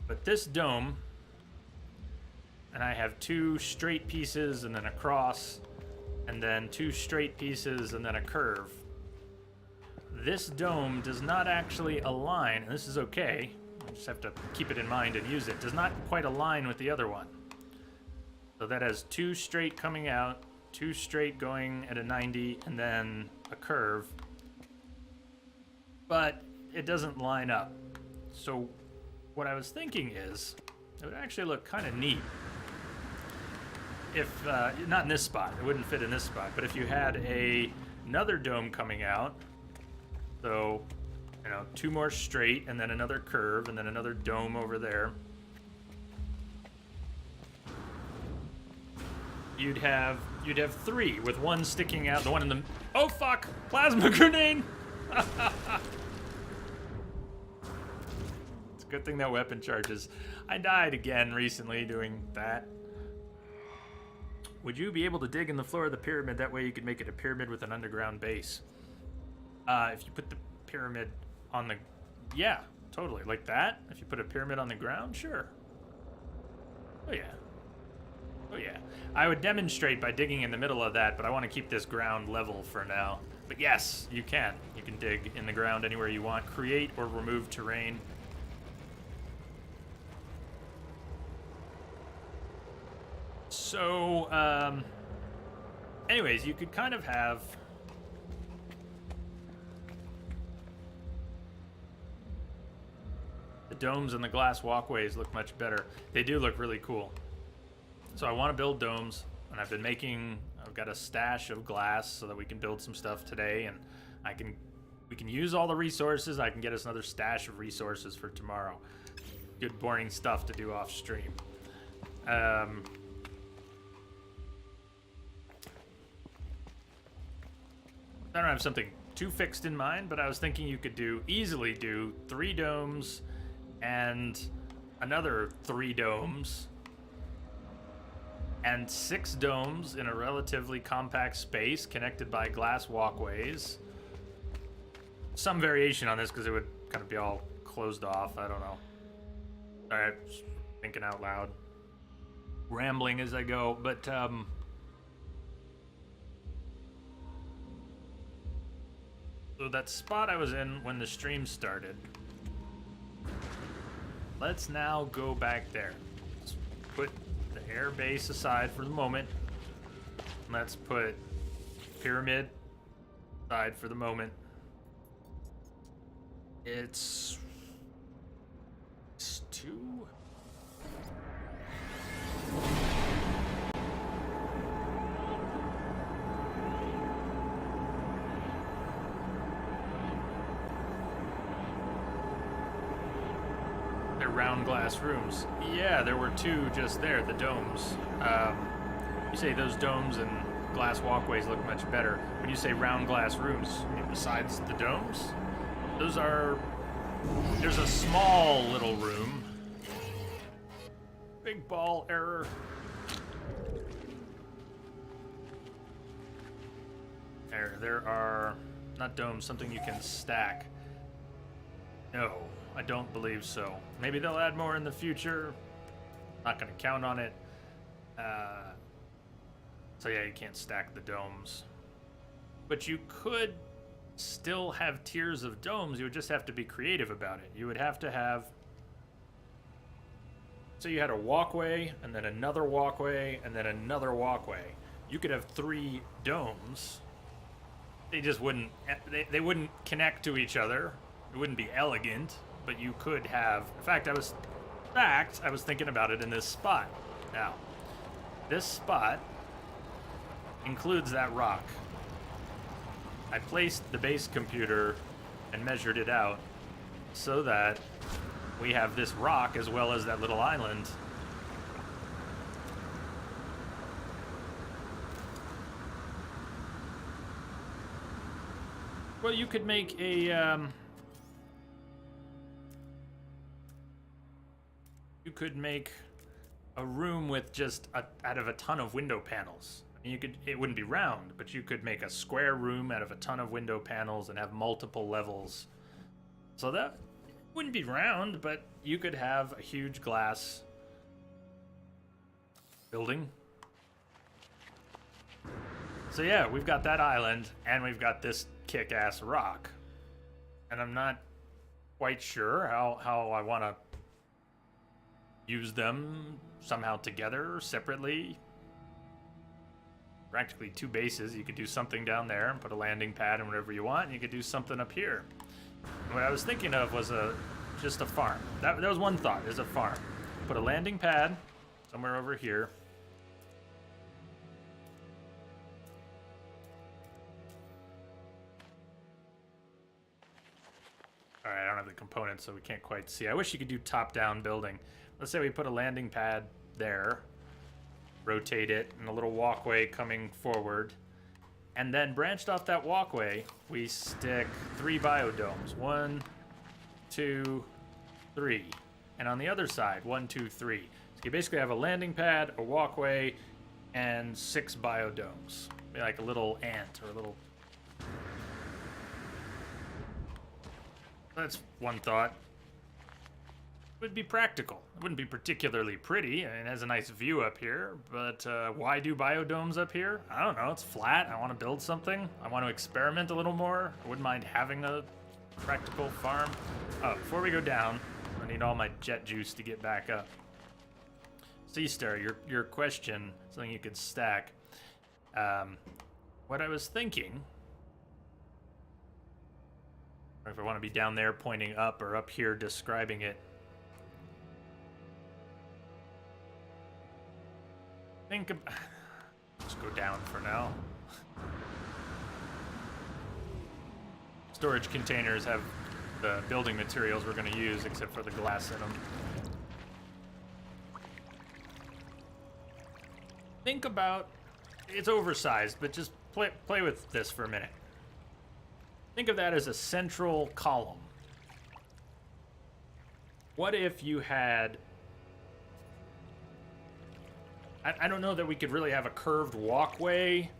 but this dome, and I have 2 straight pieces and then a cross, and then 2 straight pieces and then a curve. This dome does not actually align, and this is okay, I just have to keep it in mind and use it, does not quite align with the other one. So that has 2 straight coming out, 2 straight going at a 90, and then a curve. But it doesn't line up. So what I was thinking is, it would actually look kind of neat if, not in this spot, it wouldn't fit in this spot, but if you had another dome coming out, so, 2 more straight, and then another curve, and then another dome over there, you'd have 3 with 1 sticking out, the one in the, oh fuck, plasma grenade! It's a good thing that weapon charges. I died again recently doing that. Would you be able to dig in the floor of the pyramid? That way you could make it a pyramid with an underground base. If you put the pyramid on the... Yeah, totally. Like that? If you put a pyramid on the ground? Sure. Oh, yeah. Oh, yeah. I would demonstrate by digging in the middle of that, but I want to keep this ground level for now. But yes, you can. You can dig in the ground anywhere you want. Create or remove terrain. So, anyways, you could kind of have... The domes and the glass walkways look much better. They do look really cool. So I want to build domes, and I've got a stash of glass so that we can build some stuff today, and we can use all the resources. I can get us another stash of resources for tomorrow. Good boring stuff to do off stream. I don't have something too fixed in mind, but I was thinking you could easily do 3 domes and another 3 domes and 6 domes in a relatively compact space connected by glass walkways. Some variation on this because it would kind of be all closed off. I don't know. All right, just thinking out loud, rambling as I go, but so that spot I was in when the stream started, let's now go back there. Let's put the air base aside for the moment. Let's put pyramid aside for the moment. It's 2. They're round glass rooms. Yeah, there were 2 just there, the domes. You say those domes and glass walkways look much better. When you say round glass rooms, I mean, besides the domes, those are... There's a small little room. Big ball error. There are... Not domes, something you can stack. No, I don't believe so. Maybe they'll add more in the future. Not gonna count on it. So yeah, you can't stack the domes. But you could still have tiers of domes. You would just have to be creative about it. You would have to have... So you had a walkway, and then another walkway, and then another walkway. You could have 3 domes. They just wouldn't... They wouldn't connect to each other. It wouldn't be elegant, but you could have... In fact, I was thinking about it in this spot. Now, this spot includes that rock. I placed the base computer and measured it out so that we have this rock as well as that little island. Well, you could make a... You could make a room with just out of a ton of window panels. I mean, it wouldn't be round, but you could make a square room out of a ton of window panels and have multiple levels. So that wouldn't be round, but you could have a huge glass building. So yeah, we've got that island and we've got this kick-ass rock. And I'm not quite sure how I want to use them somehow together, separately. Practically 2 bases. You could do something down there and put a landing pad and whatever you want, and you could do something up here. And what I was thinking of was just a farm. That was one thought, is a farm. Put a landing pad somewhere over here. Alright, I don't have the components, so we can't quite see. I wish you could do top-down building. Let's say we put a landing pad there, rotate it, and a little walkway coming forward. And then branched off that walkway, we stick 3 biodomes. 1, 2, 3. And on the other side, 1, 2, 3. So you basically have a landing pad, a walkway, and 6 biodomes. Be like a little ant or a little... That's one thought. It would be practical. It wouldn't be particularly pretty. I mean, it has a nice view up here, but why do biodomes up here? I don't know. It's flat. I want to build something. I want to experiment a little more. I wouldn't mind having a practical farm. Oh, before we go down, I need all my jet juice to get back up. Sea Star, your question, something you could stack. What I was thinking, or if I want to be down there pointing up or up here describing it, think of... Let's go down for now. Storage containers have the building materials we're going to use, except for the glass in them. Think about... It's oversized, but just play with this for a minute. Think of that as a central column. What if you had... I don't know that we could really have a curved walkway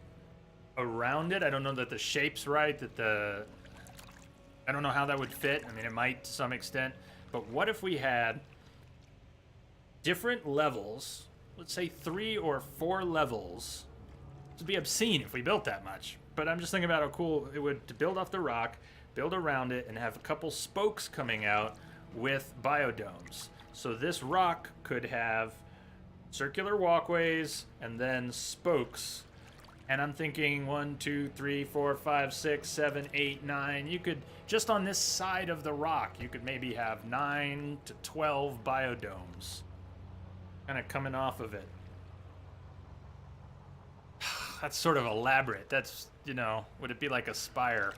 around it. I don't know that the shape's right, I don't know how that would fit. I mean, it might to some extent. But what if we had different levels, let's say 3 or 4 levels. It'd be obscene if we built that much. But I'm just thinking about how cool it would to build off the rock, build around it, and have a couple spokes coming out with biodomes. So this rock could have circular walkways and then spokes And I'm thinking 1, 2, 3, 4, 5, 6, 7, 8, 9. You could, just on this side of the rock, you could maybe have 9 to 12 biodomes kind of coming off of it. That's sort of elaborate. That's, you know, would it be like a spire?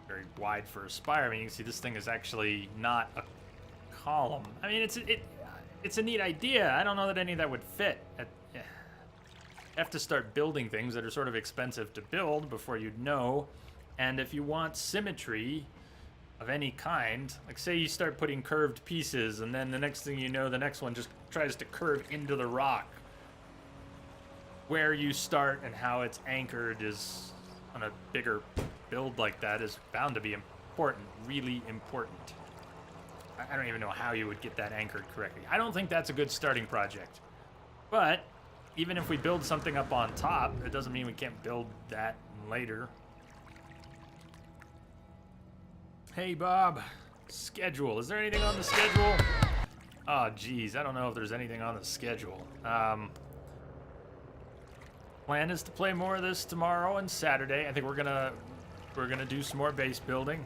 Very wide for a spire. I mean, you can see this thing is actually not a column. I mean, it's a neat idea. I don't know that any of that would fit. You have to start building things that are sort of expensive to build before you'd know. And if you want symmetry of any kind, like say you start putting curved pieces and then the next thing you know, the next one just tries to curve into the rock. Where you start and how it's anchored is, on a bigger build like that, is bound to be important, really important. I don't even know how you would get that anchored correctly. I don't think that's a good starting project. But even if we build something up on top, it doesn't mean we can't build that later. Hey, Bob. Schedule. Is there anything on the schedule? Oh, geez. I don't know if there's anything on the schedule. Plan is to play more of this tomorrow and Saturday. I think we're gonna do some more base building.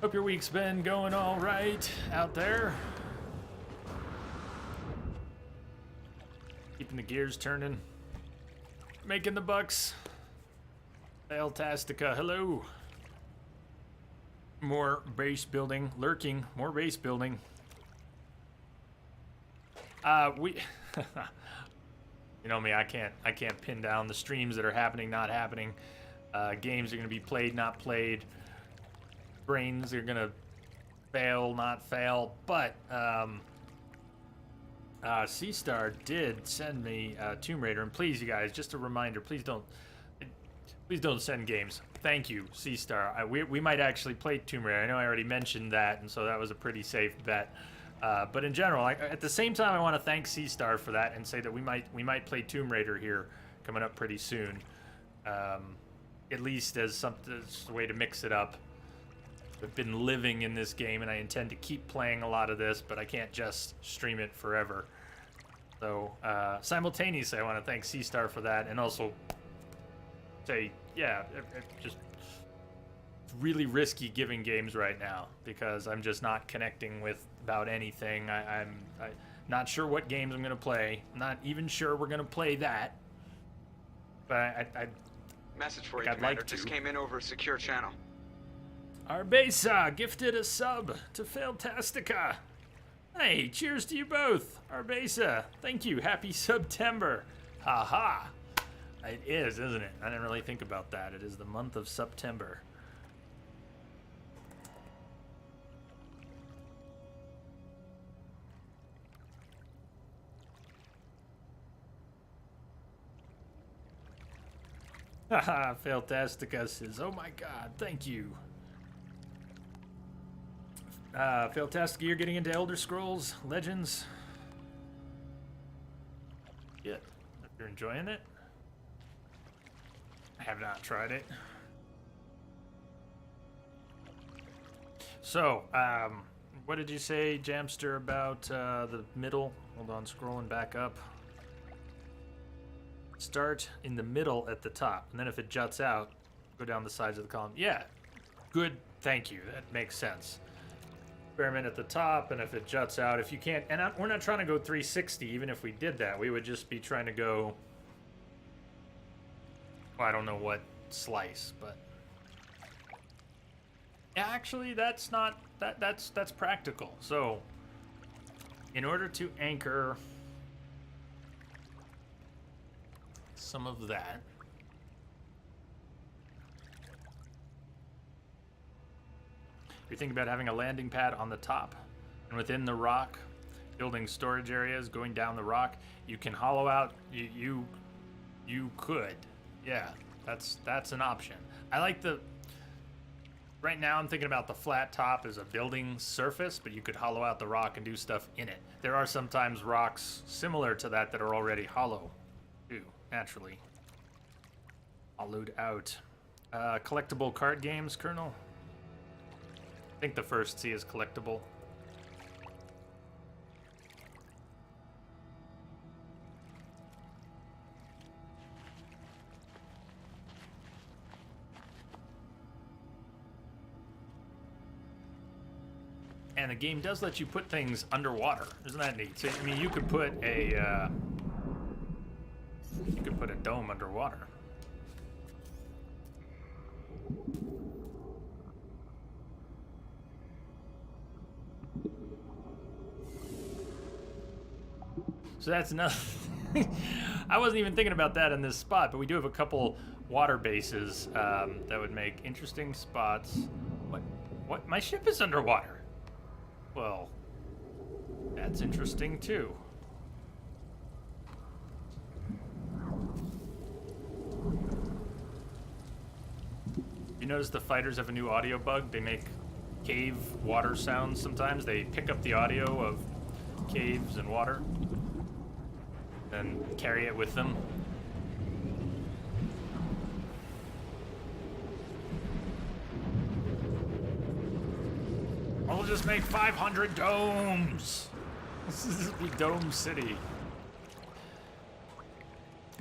Hope your week's been going all right out there. Keeping the gears turning. Making the bucks. Fantastica, hello. More base building. Lurking. More base building. You know me, I can't pin down the streams that are happening, not happening. Games are gonna be played, not played. Brains are gonna fail, not fail. But C-Star did send me Tomb Raider, and please, you guys, just a reminder, please don't send games. Thank you, C-Star. We might actually play Tomb Raider. I know I already mentioned that, and so that was a pretty safe bet. But in general, at the same time, I want to thank C-Star for that and say that we might play Tomb Raider here coming up pretty soon. At least as a way to mix it up. I've been living in this game, and I intend to keep playing a lot of this, but I can't just stream it forever. So simultaneously, I want to thank C-Star for that, and also say, yeah, just really risky giving games right now because I'm just not connecting with about anything. I'm not sure what games I'm going to play. I'm not even sure we're going to play that. But I Message for you, Commander. Just came in over a secure channel. Arbesa gifted a sub to Fantastica. Hey, cheers to you both. Arbesa, thank you. Happy September. Haha. It is, isn't it? I didn't really think about that. It is the month of September. Haha, Fantastica says, oh my god, thank you. Fantastica, you're getting into Elder Scrolls Legends? Yeah, if you're enjoying it. I have not tried it. So, what did you say, Jamster, about the middle? Hold on, scrolling back up. Start in the middle at the top, and then if it juts out, go down the sides of the column. Yeah, good, thank you, that makes sense. Experiment at the top, and if it juts out, if you can't, and we're not trying to go 360, even if we did that, we would just be trying to go, well, I don't know what slice, but yeah, actually that's not, that's practical. So in order to anchor some of that, you're thinking about having a landing pad on the top, and within the rock, building storage areas, going down the rock, you can hollow out, you could, yeah, that's an option. I like right now I'm thinking about the flat top as a building surface, but you could hollow out the rock and do stuff in it. There are sometimes rocks similar to that are already hollow, too, naturally. Hollowed out. Collectible card games, Colonel. I think the first C is collectible. And the game does let you put things underwater. Isn't that neat? So, I mean, you could put a dome underwater. So that's another. I wasn't even thinking about that in this spot, but we do have a couple water bases that would make interesting spots. What? My ship is underwater. Well, that's interesting too. You notice the fighters have a new audio bug? They make cave water sounds sometimes. They pick up the audio of caves and water and carry it with them. I'll just make 500 domes. This is the Dome City.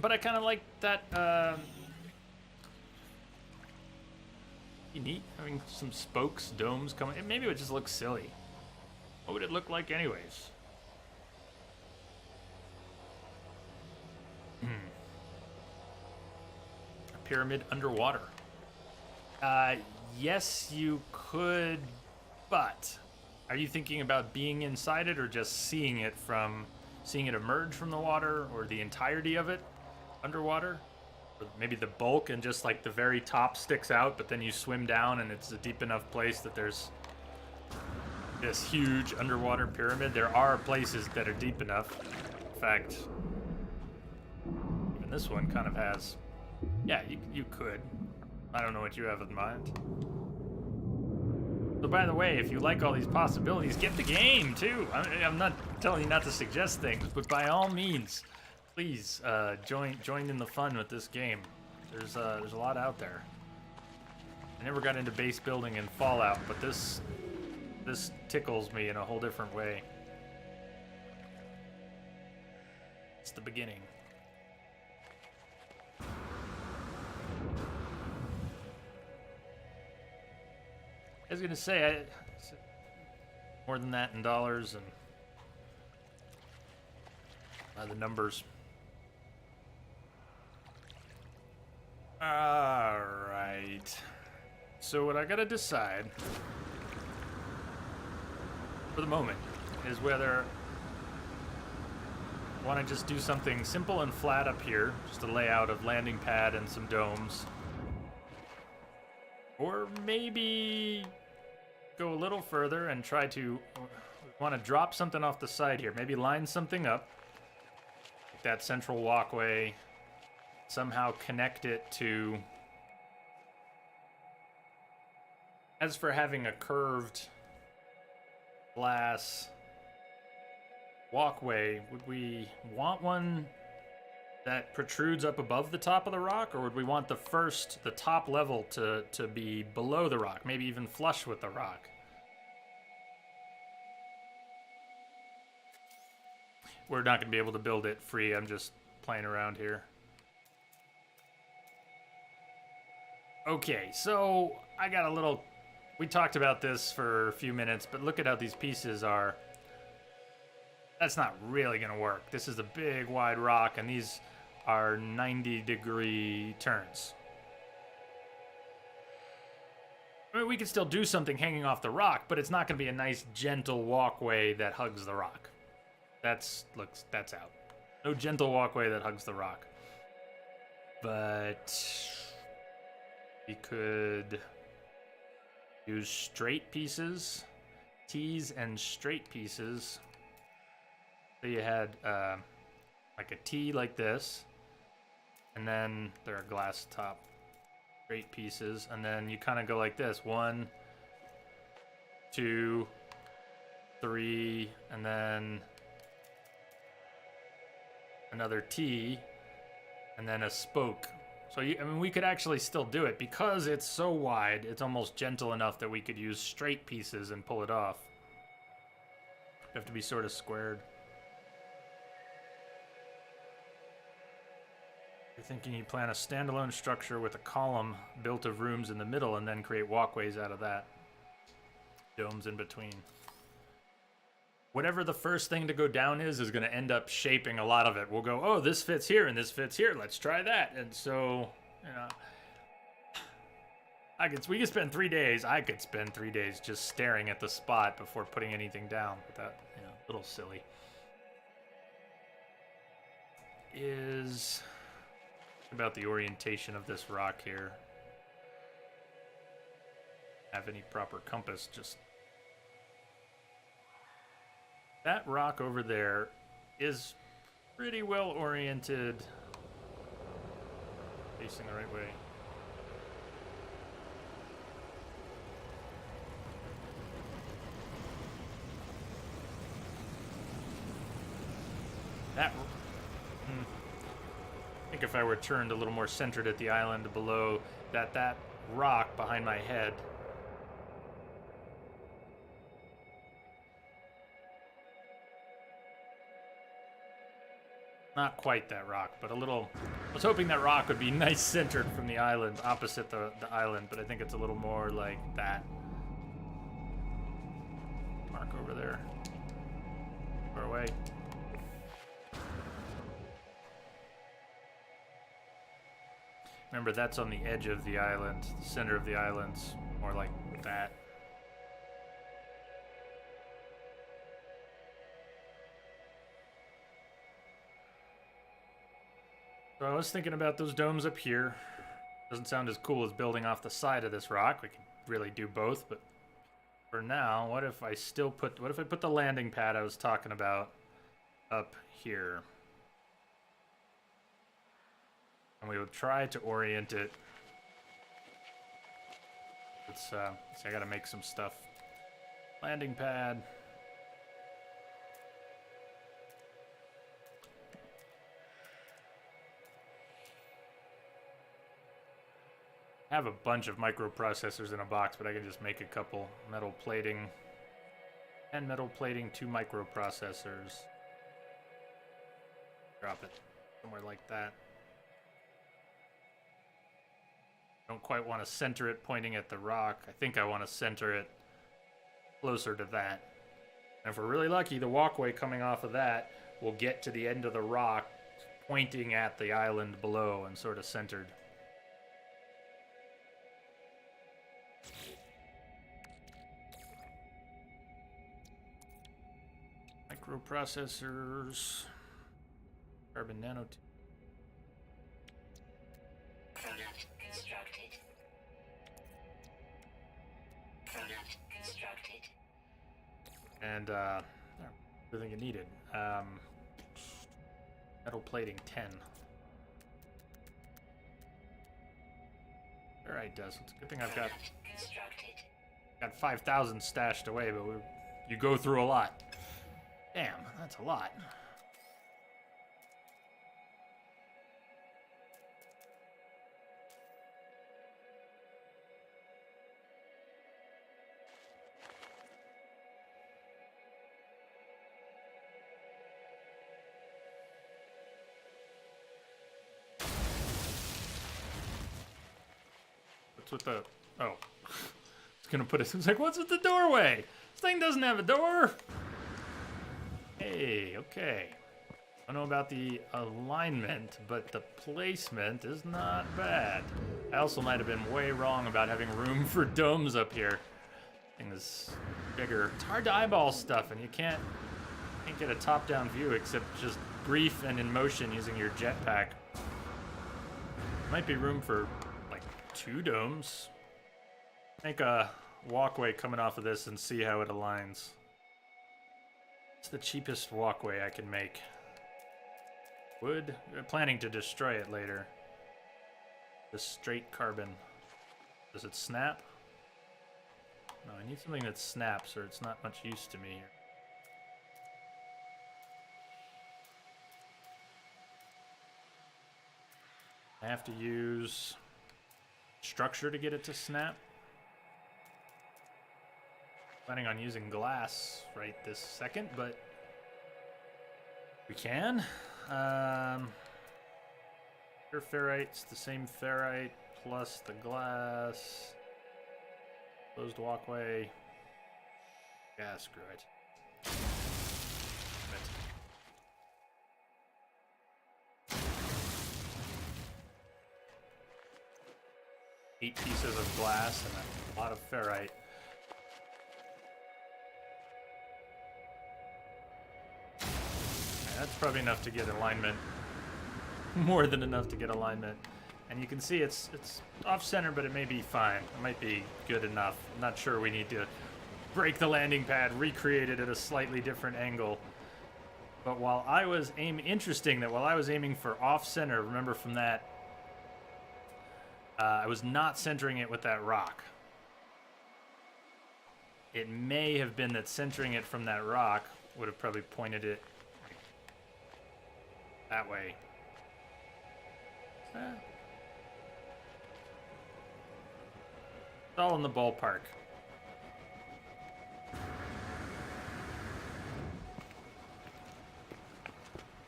But I kind of like that. Neat having some spokes, domes coming. Maybe it would just look silly. What would it look like, anyways? A pyramid underwater. Yes, you could. But are you thinking about being inside it, or just seeing it emerge from the water, or the entirety of it underwater? Or maybe the bulk and just like the very top sticks out, but then you swim down and it's a deep enough place that there's this huge underwater pyramid. There are places that are deep enough. In fact, even this one kind of has. Yeah, you could. I don't know what you have in mind. So by the way, if you like all these possibilities, get the game too. I'm not telling you not to suggest things, but by all means, please join in the fun with this game. There's a lot out there. I never got into base building in Fallout, but this tickles me in a whole different way. It's the beginning. I was gonna say, more than that in dollars and the numbers. Alright. So what I gotta decide for the moment is whether I want to just do something simple and flat up here, just a layout of landing pad and some domes. Or maybe go a little further and try to want to drop something off the side here. Maybe line something up, like that central walkway, somehow connect it to. As for having a curved glass walkway, would we want one that protrudes up above the top of the rock, or would we want the top level to be below the rock, maybe even flush with the rock? We're not going to be able to build it free. I'm just playing around here. Okay, so I got a little. We talked about this for a few minutes, but look at how these pieces are. That's not really going to work. This is a big, wide rock, and these are 90-degree turns. I mean, we could still do something hanging off the rock, but it's not going to be a nice, gentle walkway that hugs the rock. That's out. No gentle walkway that hugs the rock. But we could use straight pieces, T's and straight pieces. So you had like a T like this, and then there are glass top straight pieces, and then you kind of go like this: 1, 2, 3, and then another T, and then a spoke So, I mean, we could actually still do it. Because it's so wide, it's almost gentle enough that we could use straight pieces and pull it off. You have to be sort of squared. You're thinking you plan a standalone structure with a column built of rooms in the middle and then create walkways out of that. Domes in between. Whatever the first thing to go down is going to end up shaping a lot of it. We'll go, oh, this fits here and this fits here. Let's try that. And so, you know, we could spend 3 days. I could spend 3 days just staring at the spot before putting anything down. But that, you know, a little silly. Is about the orientation of this rock here. Have any proper compass, just that rock over there is pretty well oriented, facing the right way. That I think if I were turned a little more centered at the island below, that rock behind my head not quite that rock, but a little. I was hoping that rock would be nice centered from the island, opposite the island, but I think it's a little more like that. Mark over there. Far away. Remember, that's on the edge of the island. The center of the island's more like that. So I was thinking about those domes up here. Doesn't sound as cool as building off the side of this rock. We can really do both, but for now, what if I put the landing pad I was talking about up here? And we would try to orient it. Let's see, I gotta make some stuff. Landing pad. I have a bunch of microprocessors in a box, but I can just make a couple. Metal plating, and metal plating, 2 microprocessors. Drop it somewhere like that. Don't quite want to center it pointing at the rock. I think I want to center it closer to that. And if we're really lucky, the walkway coming off of that will get to the end of the rock, pointing at the island below and sort of centered. Microprocessors, carbon nanotube. Product constructed. Product constructed. And everything you needed. Metal plating 10. Alright, does. It's a good thing I've got 5,000 stashed away, but you go through a lot. Damn, that's a lot. What's with the... Oh. It's gonna put it... It's like, what's with the doorway? This thing doesn't have a door! Hey, okay. I don't know about the alignment, but the placement is not bad. I also might have been way wrong about having room for domes up here. Thing is bigger. It's hard to eyeball stuff, and you can't get a top-down view except just brief and in motion using your jetpack. Might be room for like 2 domes. Make a walkway coming off of this and see how it aligns. It's the cheapest walkway I can make. Wood. We're planning to destroy it later. The straight carbon. Does it snap? No, I need something that snaps or it's not much use to me here. I have to use structure to get it to snap. Planning on using glass right this second, but we can. Pure ferrite's the same ferrite plus the glass. Closed walkway. Yeah, screw it. 8 pieces of glass and a lot of ferrite. That's probably enough to get alignment. More than enough to get alignment. And you can see it's off center, but it may be fine. It might be good enough. I'm not sure we need to break the landing pad, recreate it at a slightly different angle. But while I was aiming for off center, remember from that, I was not centering it with that rock. It may have been that centering it from that rock would have probably pointed it that way. It's all in the ballpark.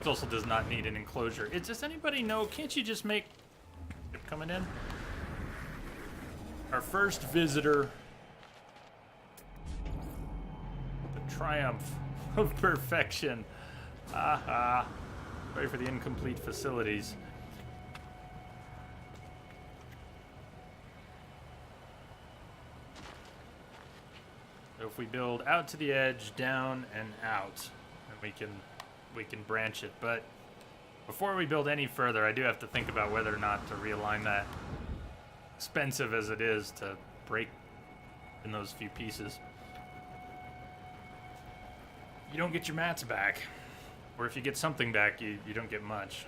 It also does not need an enclosure. Does anybody know? Can't you just make... Ship coming in? Our first visitor. The triumph of perfection. Aha. Sorry for the incomplete facilities. So if we build out to the edge, down and out, then we can branch it. But before we build any further, I do have to think about whether or not to realign that. Expensive as it is to break in those few pieces. You don't get your mats back. Or if you get something back, you don't get much.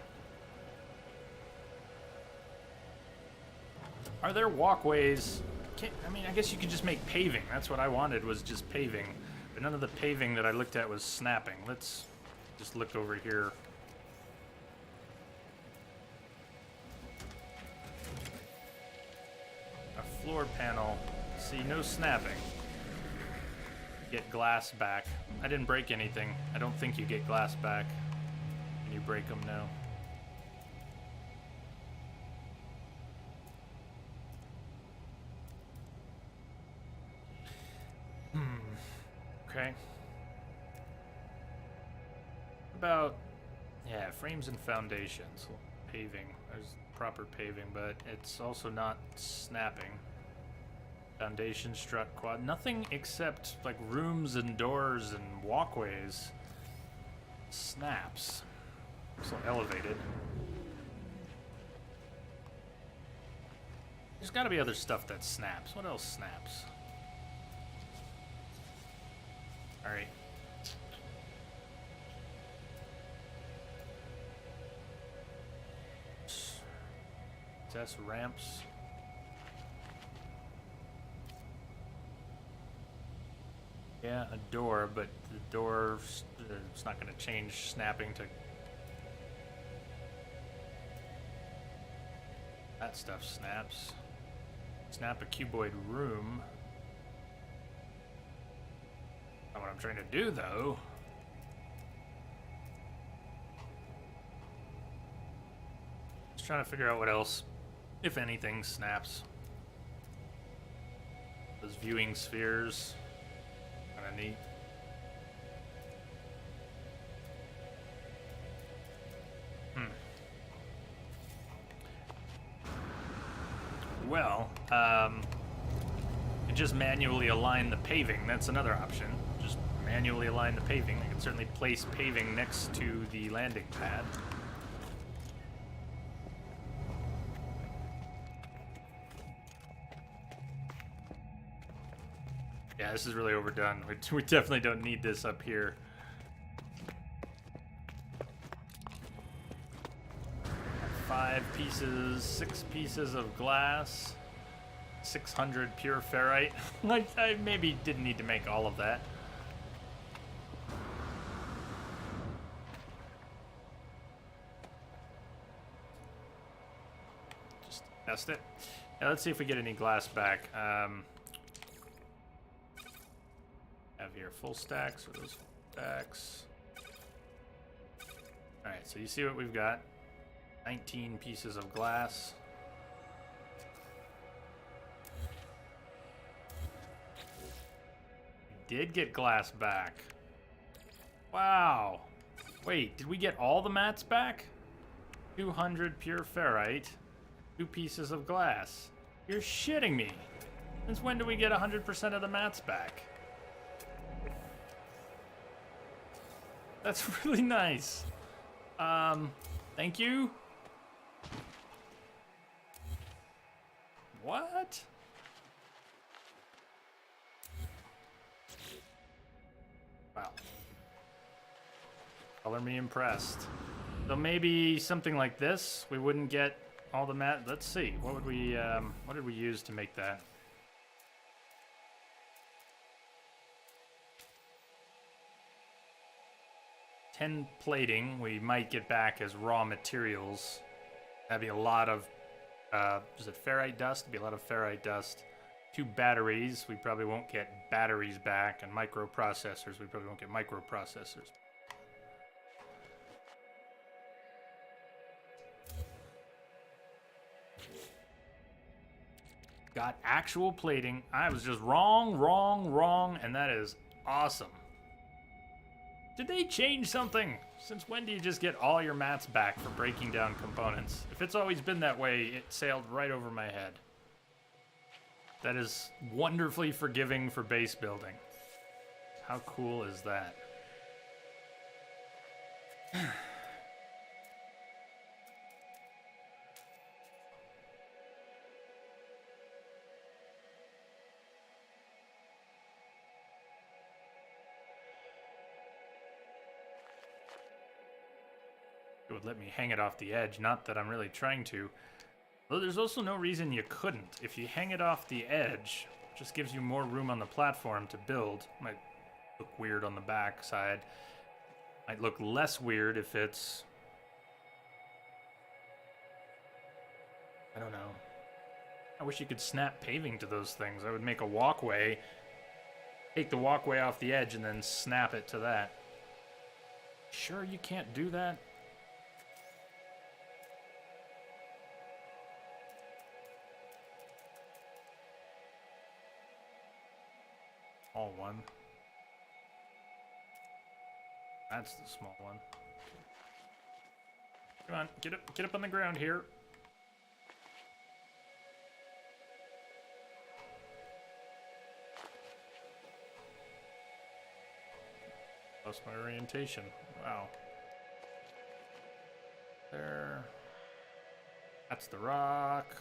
Are there walkways? I guess you could just make paving. That's what I wanted, was just paving. But none of the paving that I looked at was snapping. Let's just look over here. A floor panel. See, no snapping. Get glass back. I didn't break anything. I don't think you get glass back when you break them now. Okay. About, yeah, frames and foundations. Paving. There's proper paving, but it's also not snapping. Foundation, strut, quad. Nothing except like rooms and doors and walkways snaps. So elevated. There's got to be other stuff that snaps. What else snaps? All right. Test ramps. Yeah, a door, but the door, it's not going to change snapping to... That stuff snaps. Snap a cuboid room. Not what I'm trying to do, though. Just trying to figure out what else, if anything, snaps. Those viewing spheres. Kinda neat. Well, just manually align the paving. That's another option. Just manually align the paving. I can certainly place paving next to the landing pad. Yeah, this is really overdone. We definitely don't need this up here. Five pieces, 6 pieces of glass, 600 pure ferrite. I maybe didn't need to make all of that. Test it. Now let's see if we get any glass back. Have here full stacks or those full stacks. Alright, so you see what we've got. 19 pieces of glass. We did get glass back. Wow. Wait, did we get all the mats back? 200 pure ferrite. 2 pieces of glass. You're shitting me. Since when do we get 100% of the mats back? That's really nice. Thank you. What? Wow. Color me impressed. So maybe something like this, we wouldn't get all the mat. Let's see. What would we what did we use to make that? Ten plating we might get back as raw materials. That'd be a lot of is it ferrite dust? It'd be a lot of ferrite dust. 2 batteries, we probably won't get batteries back, and microprocessors, we probably won't get microprocessors. Got actual plating. I was just wrong, and that is awesome. Did they change something? Since when do you just get all your mats back for breaking down components? If it's always been that way, it sailed right over my head. That is wonderfully forgiving for base building. How cool is that? It would let me hang it off the edge, not that I'm really trying to. Though there's also no reason you couldn't. If you hang it off the edge, it just gives you more room on the platform to build. Might look weird on the back side. Might look less weird if it's... I don't know. I wish you could snap paving to those things. I would make a walkway, take the walkway off the edge, and then snap it to that. Sure you can't do that? All one. That's the small one. Come on, get up on the ground here. Lost my orientation. Wow. There. That's the rock.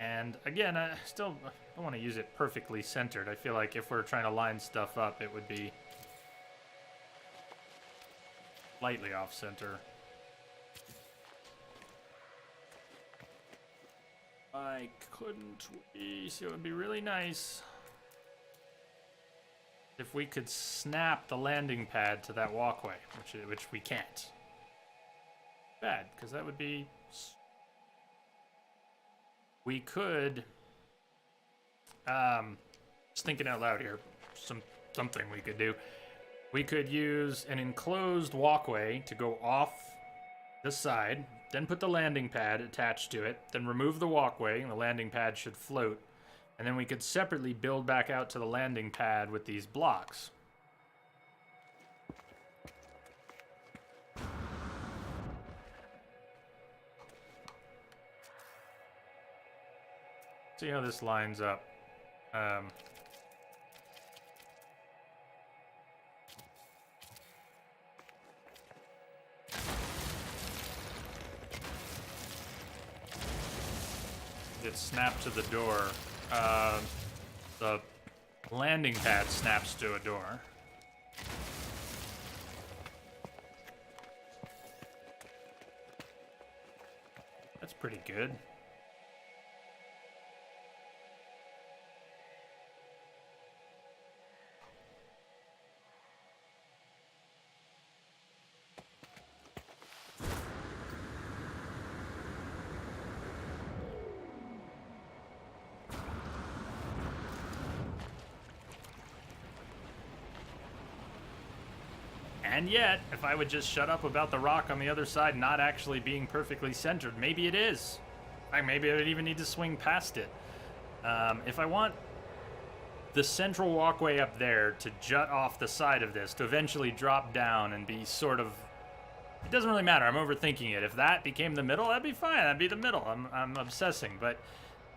And again, I still don't want to use it perfectly centered. I feel like if we're trying to line stuff up, it would be slightly off center. Why couldn't we? So it would be really nice if we could snap the landing pad to that walkway, which we can't. Bad, because that would be... We could, just thinking out loud here, something we could do. We could use an enclosed walkway to go off this side, then put the landing pad attached to it, then remove the walkway, and the landing pad should float. And then we could separately build back out to the landing pad with these blocks. See how this lines up. It snapped to the door. The landing pad snaps to a door. That's pretty good. And yet, if I would just shut up about the rock on the other side not actually being perfectly centered, maybe it is. Maybe I would even need to swing past it. If I want the central walkway up there to jut off the side of this, to eventually drop down and be sort of... It doesn't really matter, I'm overthinking it. If that became the middle, that'd be fine, that'd be the middle. I'm obsessing, but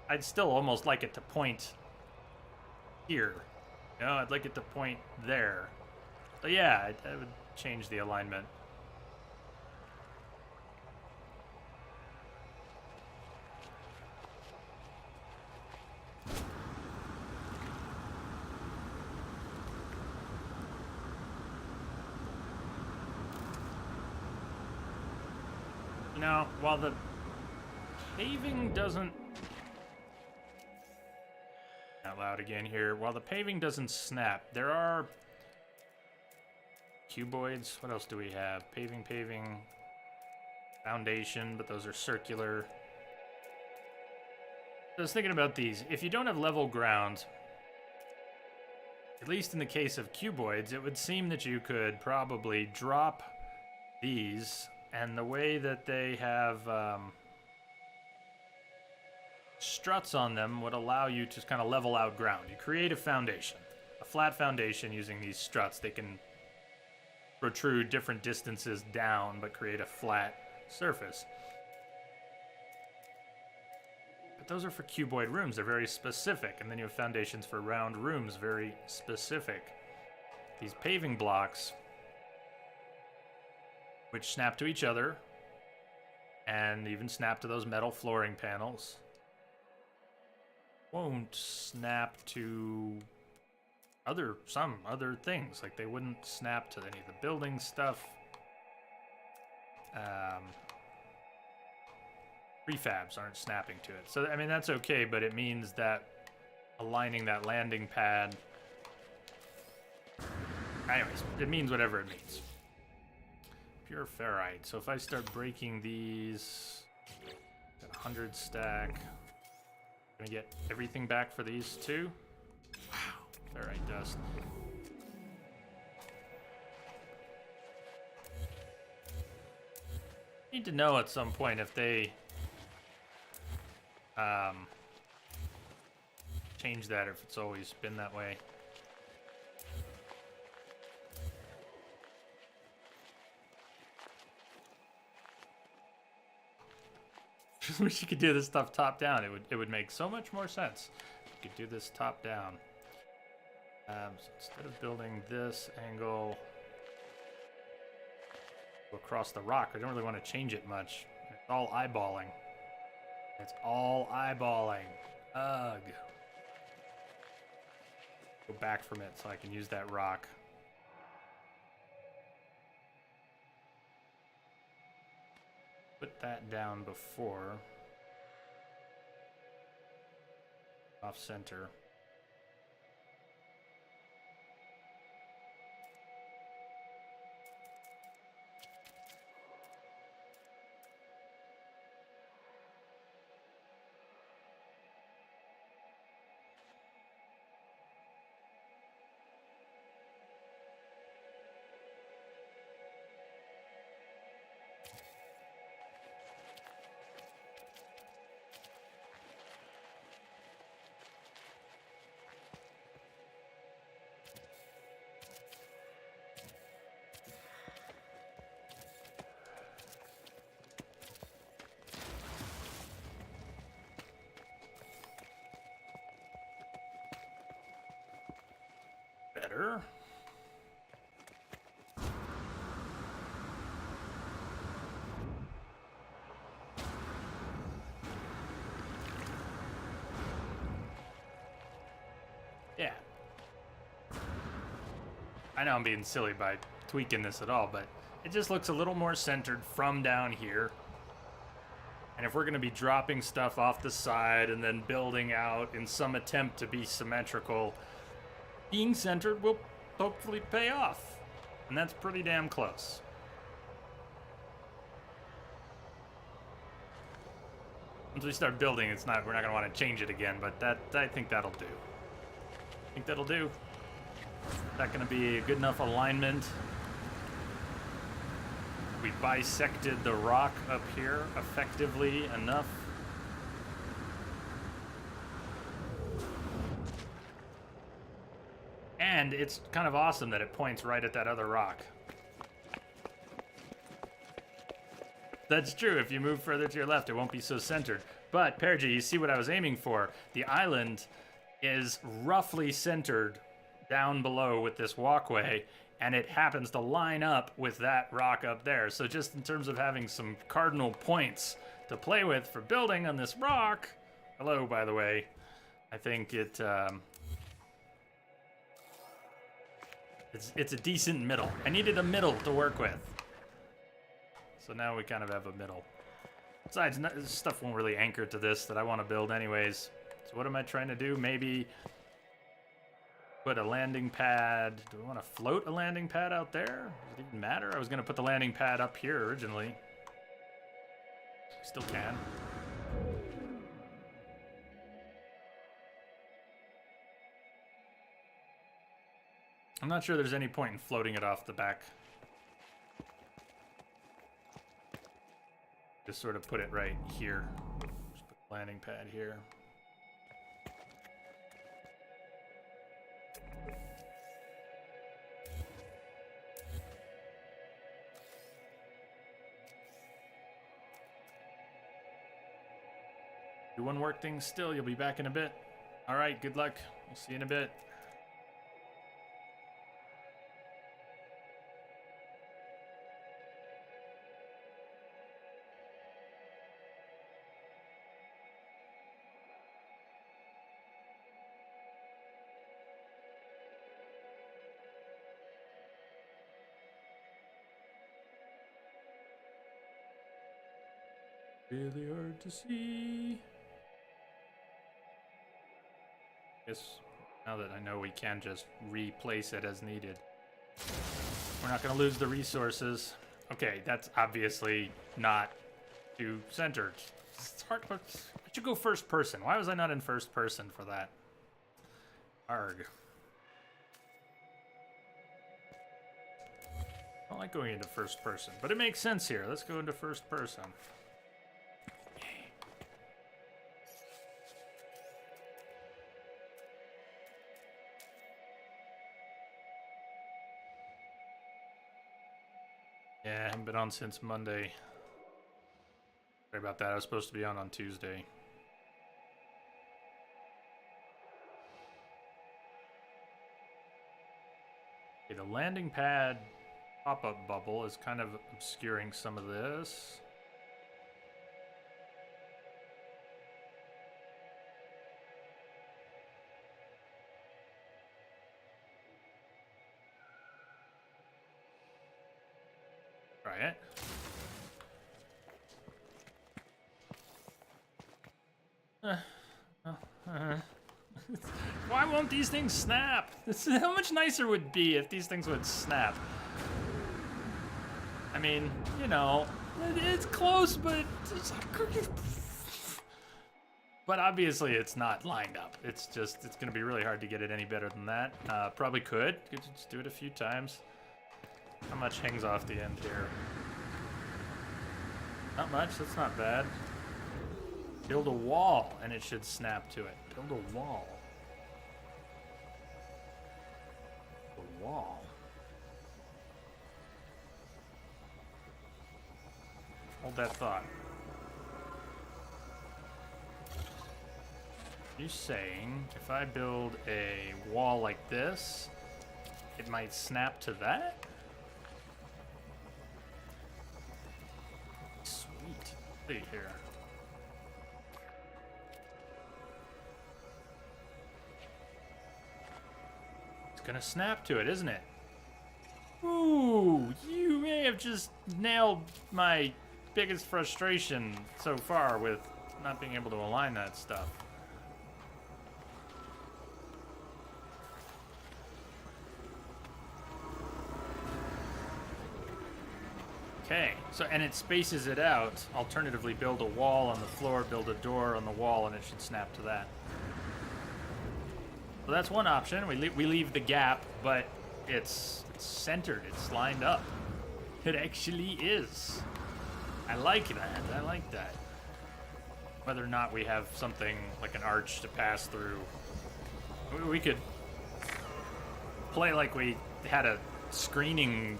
I'd still almost like it to point here. You know, I'd like it to point there. So yeah, I would change the alignment. You know, while the paving doesn't... Out loud again here. While the paving doesn't snap, there are cuboids. What else do we have? Paving, foundation, but those are circular. I was thinking about these. If you don't have level ground, at least in the case of cuboids, it would seem that you could probably drop these, and the way that they have struts on them would allow you to kind of level out ground. You create a foundation, a flat foundation using these struts. They can protrude different distances down, but create a flat surface. But those are for cuboid rooms. They're very specific. And then you have foundations for round rooms, very specific. These paving blocks, which snap to each other, and even snap to those metal flooring panels, won't snap to some other things. Like they wouldn't snap to any of the building stuff. Prefabs aren't snapping to it. So, I mean, that's okay, but it means that aligning that landing pad... Anyways, it means whatever it means. Pure ferrite. So if I start breaking these... Got 100 stack... Gonna get everything back for these two. Wow, ferrite dust. Need to know at some point if they change that, or if it's always been that way. Just wish you could do this stuff top down. It would make so much more sense. You could do this top down. So instead of building this angle across the rock, I don't really want to change it much. It's all eyeballing. It's all eyeballing. Ugh. Go back from it so I can use that rock. Put that down before. Off center. Better. Yeah. I know I'm being silly by tweaking this at all, but it just looks a little more centered from down here. And if we're going to be dropping stuff off the side and then building out in some attempt to be symmetrical, being centered will hopefully pay off. And that's pretty damn close. Once we start building, we're not going to want to change it again, but I think that'll do. Is that going to be a good enough alignment? We bisected the rock up here effectively enough. And it's kind of awesome that it points right at that other rock. That's true. If you move further to your left, it won't be so centered. But, Pergy, you see what I was aiming for. The island is roughly centered down below with this walkway, and it happens to line up with that rock up there. So just in terms of having some cardinal points to play with for building on this rock, hello, by the way, I think it's a decent middle. I needed a middle to work with. So now we kind of have a middle. Besides, stuff won't really anchor to this that I want to build anyways. So what am I trying to do? Maybe put a landing pad. Do we want to float a landing pad out there? Does it even matter? I was going to put the landing pad up here originally. Still can. I'm not sure there's any point in floating it off the back. Just sort of put it right here. Just put the landing pad here. Do one work thing still, you'll be back in a bit. All right, good luck. We'll see you in a bit. Really hard to see. Guess now that I know we can just replace it as needed. We're not going to lose the resources. Okay, that's obviously not too centered. It's hard, but I should go first person. Why was I not in first person for that? Arg. I don't like going into first person, but it makes sense here. Let's go into first person. Yeah, I haven't been on since Monday. Sorry about that. I was supposed to be on Tuesday. Okay, the landing pad pop-up bubble is kind of obscuring some of this. Try it. Why won't these things snap? How much nicer would it be if these things would snap? I mean, you know, it's close, but it's but obviously it's not lined up. It's gonna be really hard to get it any better than that. Probably could just do it a few times. How much hangs off the end here? Not much, that's not bad. Build a wall and it should snap to it. Build a wall. A wall. Hold that thought. You're saying if I build a wall like this, it might snap to that? Sweet. See here. It's gonna snap to it, isn't it? Ooh, you may have just nailed my biggest frustration so far with not being able to align that stuff. Okay, so, and it spaces it out. Alternatively, build a wall on the floor, build a door on the wall, and it should snap to that. So that's one option. We leave the gap, but it's centered. It's lined up. It actually is. I like that. I like that. Whether or not we have something like an arch to pass through, we could play like we had a screening,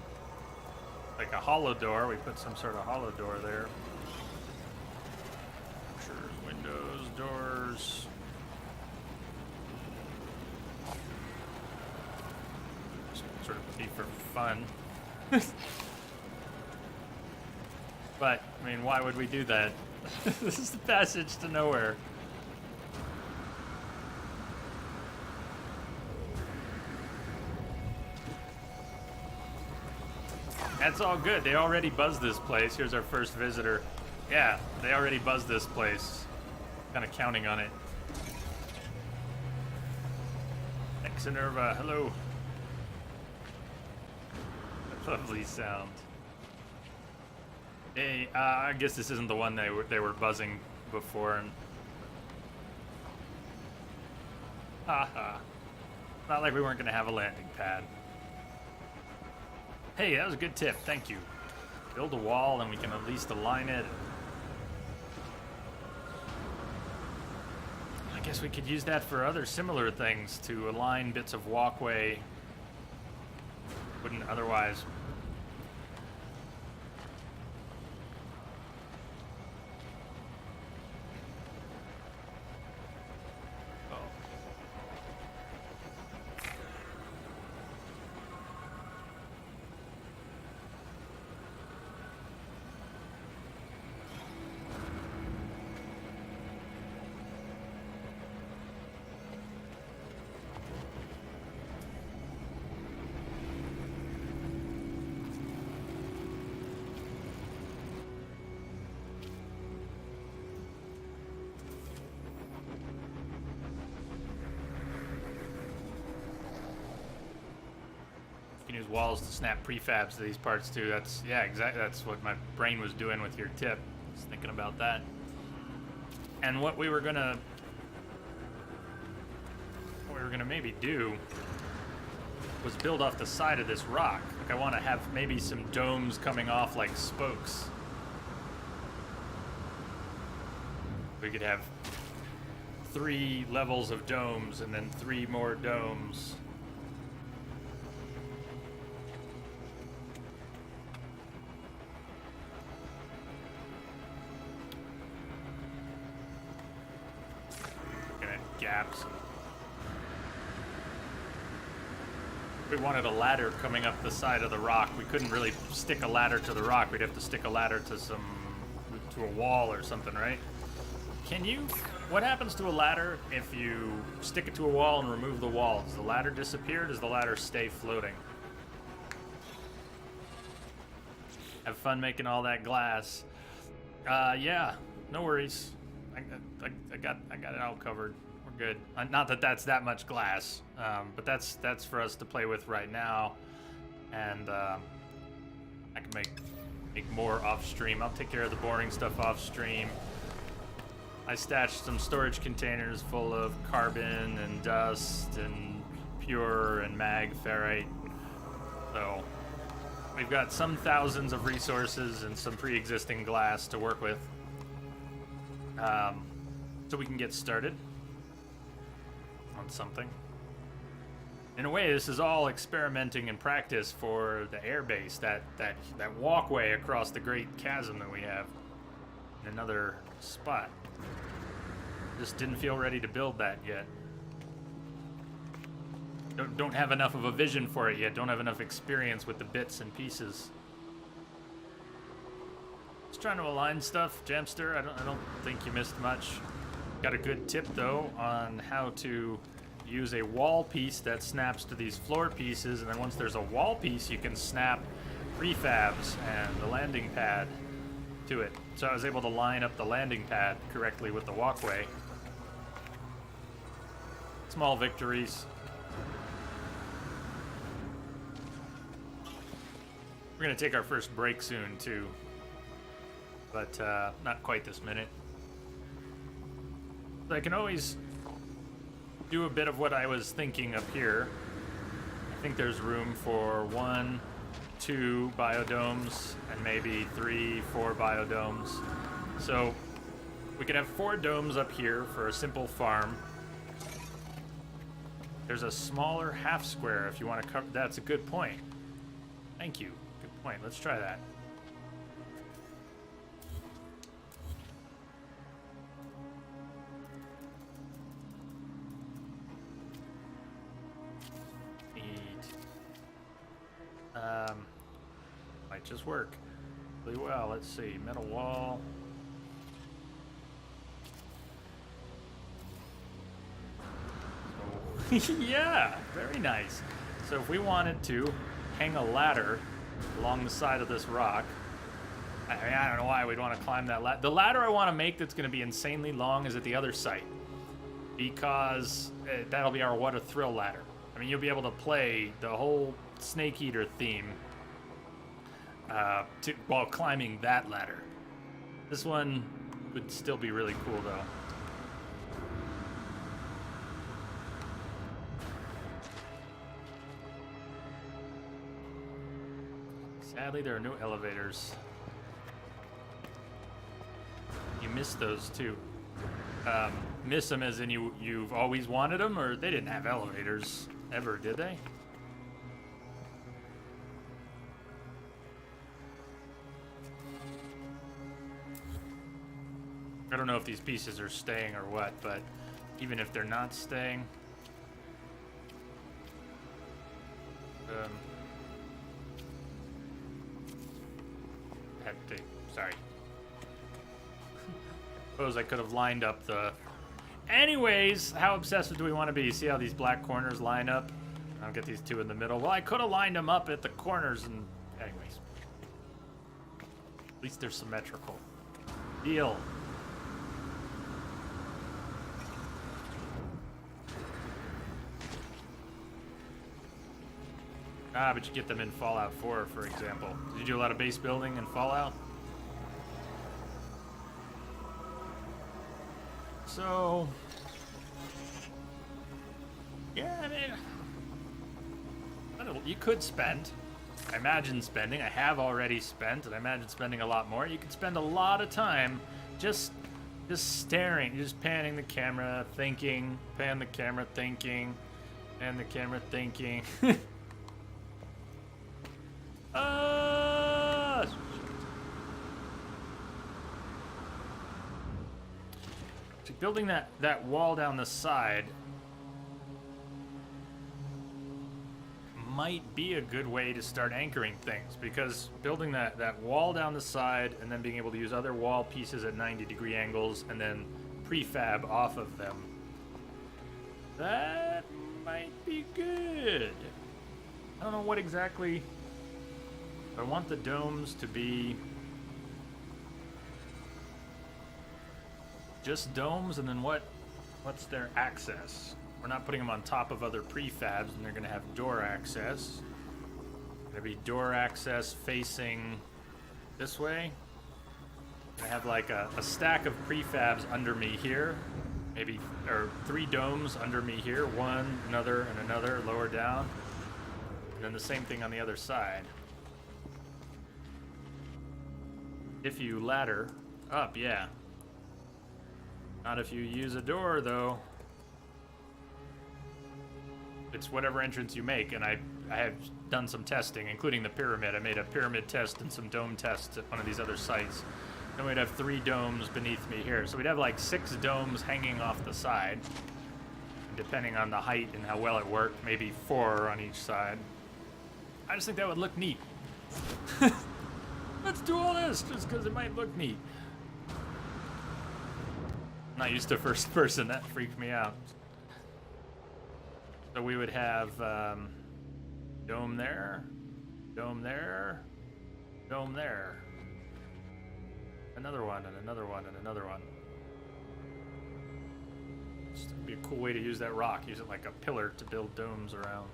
like a hollow door. We put some sort of hollow door there. Sure, windows, doors. Sort of be for fun. But, I mean, why would we do that? This is the passage to nowhere. That's all good. They already buzzed this place. Here's our first visitor. Yeah, they already buzzed this place. Kind of counting on it. Exanerva, hello. Lovely sound. Hey, I guess this isn't the one they were buzzing before. And haha, not like we weren't gonna have a landing pad. Hey, that was a good tip. Thank you. Build a wall, and we can at least align it. I guess we could use that for other similar things to align bits of walkway. Wouldn't otherwise. Use walls to snap prefabs to these parts too. That's, yeah, exactly. That's what my brain was doing with your tip. I was thinking about that. And what we were gonna maybe do was build off the side of this rock. Like, I want to have maybe some domes coming off like spokes. We could have 3 levels of domes and then 3 more domes. Gaps. We wanted a ladder coming up the side of the rock. We couldn't really stick a ladder to the rock. We'd have to stick a ladder to a wall or something, right? Can you? What happens to a ladder if you stick it to a wall and remove the wall? Does the ladder disappear? Or does the ladder stay floating? Have fun making all that glass. Yeah, no worries. I got it all covered. Good. Not that that's that much glass, but that's for us to play with right now, and I can make more off stream. I'll take care of the boring stuff off stream. I stashed some storage containers full of carbon and dust and pure and mag ferrite. So we've got some thousands of resources and some pre-existing glass to work with, so we can get started on something. In a way, this is all experimenting and practice for the airbase, that walkway across the great chasm that we have in another spot. Just didn't feel ready to build that yet. Don't have enough of a vision for it yet. Don't have enough experience with the bits and pieces. Just trying to align stuff, Jamster. I don't think you missed much. Got a good tip though on how to use a wall piece that snaps to these floor pieces, and then once there's a wall piece, you can snap prefabs and the landing pad to it. So I was able to line up the landing pad correctly with the walkway. Small victories. We're gonna take our first break soon too, but not quite this minute. I can always do a bit of what I was thinking up here. I think there's room for 1, 2 biodomes and maybe 3, 4 biodomes. So we could have 4 domes up here for a simple farm. There's a smaller half square if you want to cover. That's a good point. Thank you. Good point. Let's try that. Might just work really well. Let's see, metal wall. So, yeah, very nice. So if we wanted to hang a ladder along the side of this rock, I mean, I don't know why we'd want to climb that ladder. The ladder I want to make that's going to be insanely long is at the other site, because that'll be our What a Thrill ladder. I mean, you'll be able to play the whole Snake Eater theme while climbing that ladder. This one would still be really cool, though. Sadly, there are no elevators. You missed those, too. Miss them as in you've always wanted them, or they didn't have elevators ever, did they? I don't know if these pieces are staying or what, but even if they're not staying, sorry. Suppose I could have lined up the. Anyways, how obsessive do we want to be? See how these black corners line up? I'll get these 2 in the middle. Well, I could have lined them up at the corners, and anyways, at least they're symmetrical. Deal. Ah, but you get them in Fallout 4, for example. Did you do a lot of base building in Fallout? So, yeah, I mean, I don't know, you could spend. I imagine spending. I have already spent, and I imagine spending a lot more. You could spend a lot of time just staring, just panning the camera, thinking, pan the camera, thinking, pan the camera, thinking. Building that wall down the side might be a good way to start anchoring things, because building that wall down the side and then being able to use other wall pieces at 90-degree angles and then prefab off of them, that might be good. I don't know what exactly. I want the domes to be just domes, and then what's their access? We're not putting them on top of other prefabs, and they're going to have door access. Going to be door access facing this way. I have like a stack of prefabs under me here, maybe, or 3 domes under me here, one, another, and another lower down, and then the same thing on the other side. If you ladder up, yeah. Not if you use a door, though. It's whatever entrance you make, and I have done some testing, including the pyramid. I made a pyramid test and some dome tests at one of these other sites. Then we'd have 3 domes beneath me here. So we'd have like 6 domes hanging off the side. Depending on the height and how well it worked, maybe 4 on each side. I just think that would look neat. Let's do all this just because it might look neat. I'm not used to first person, that freaked me out. So we would have dome there, dome there, dome there. Another one, and another one, and another one. Just would be a cool way to use that rock. Use it like a pillar to build domes around.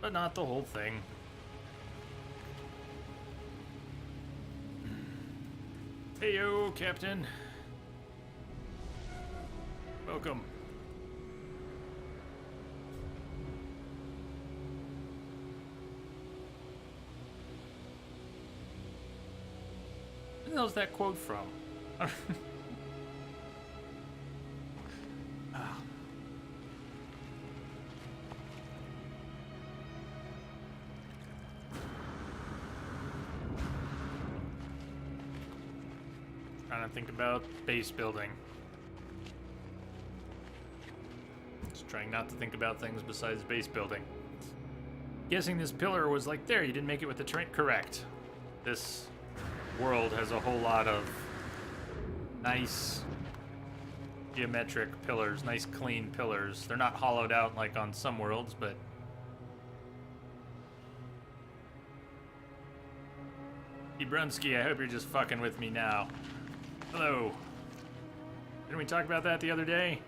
But not the whole thing. Heyo, Captain. Welcome. the hell is that quote from? Ah. Trying to think about base building. Just trying not to think about things besides base building. Guessing this pillar was like there, you didn't make it with the train. Correct. This world has a whole lot of nice geometric pillars, nice clean pillars. They're not hollowed out like on some worlds, but Ebrunsky, I hope you're just fucking with me now. Hello. Didn't we talk about that the other day?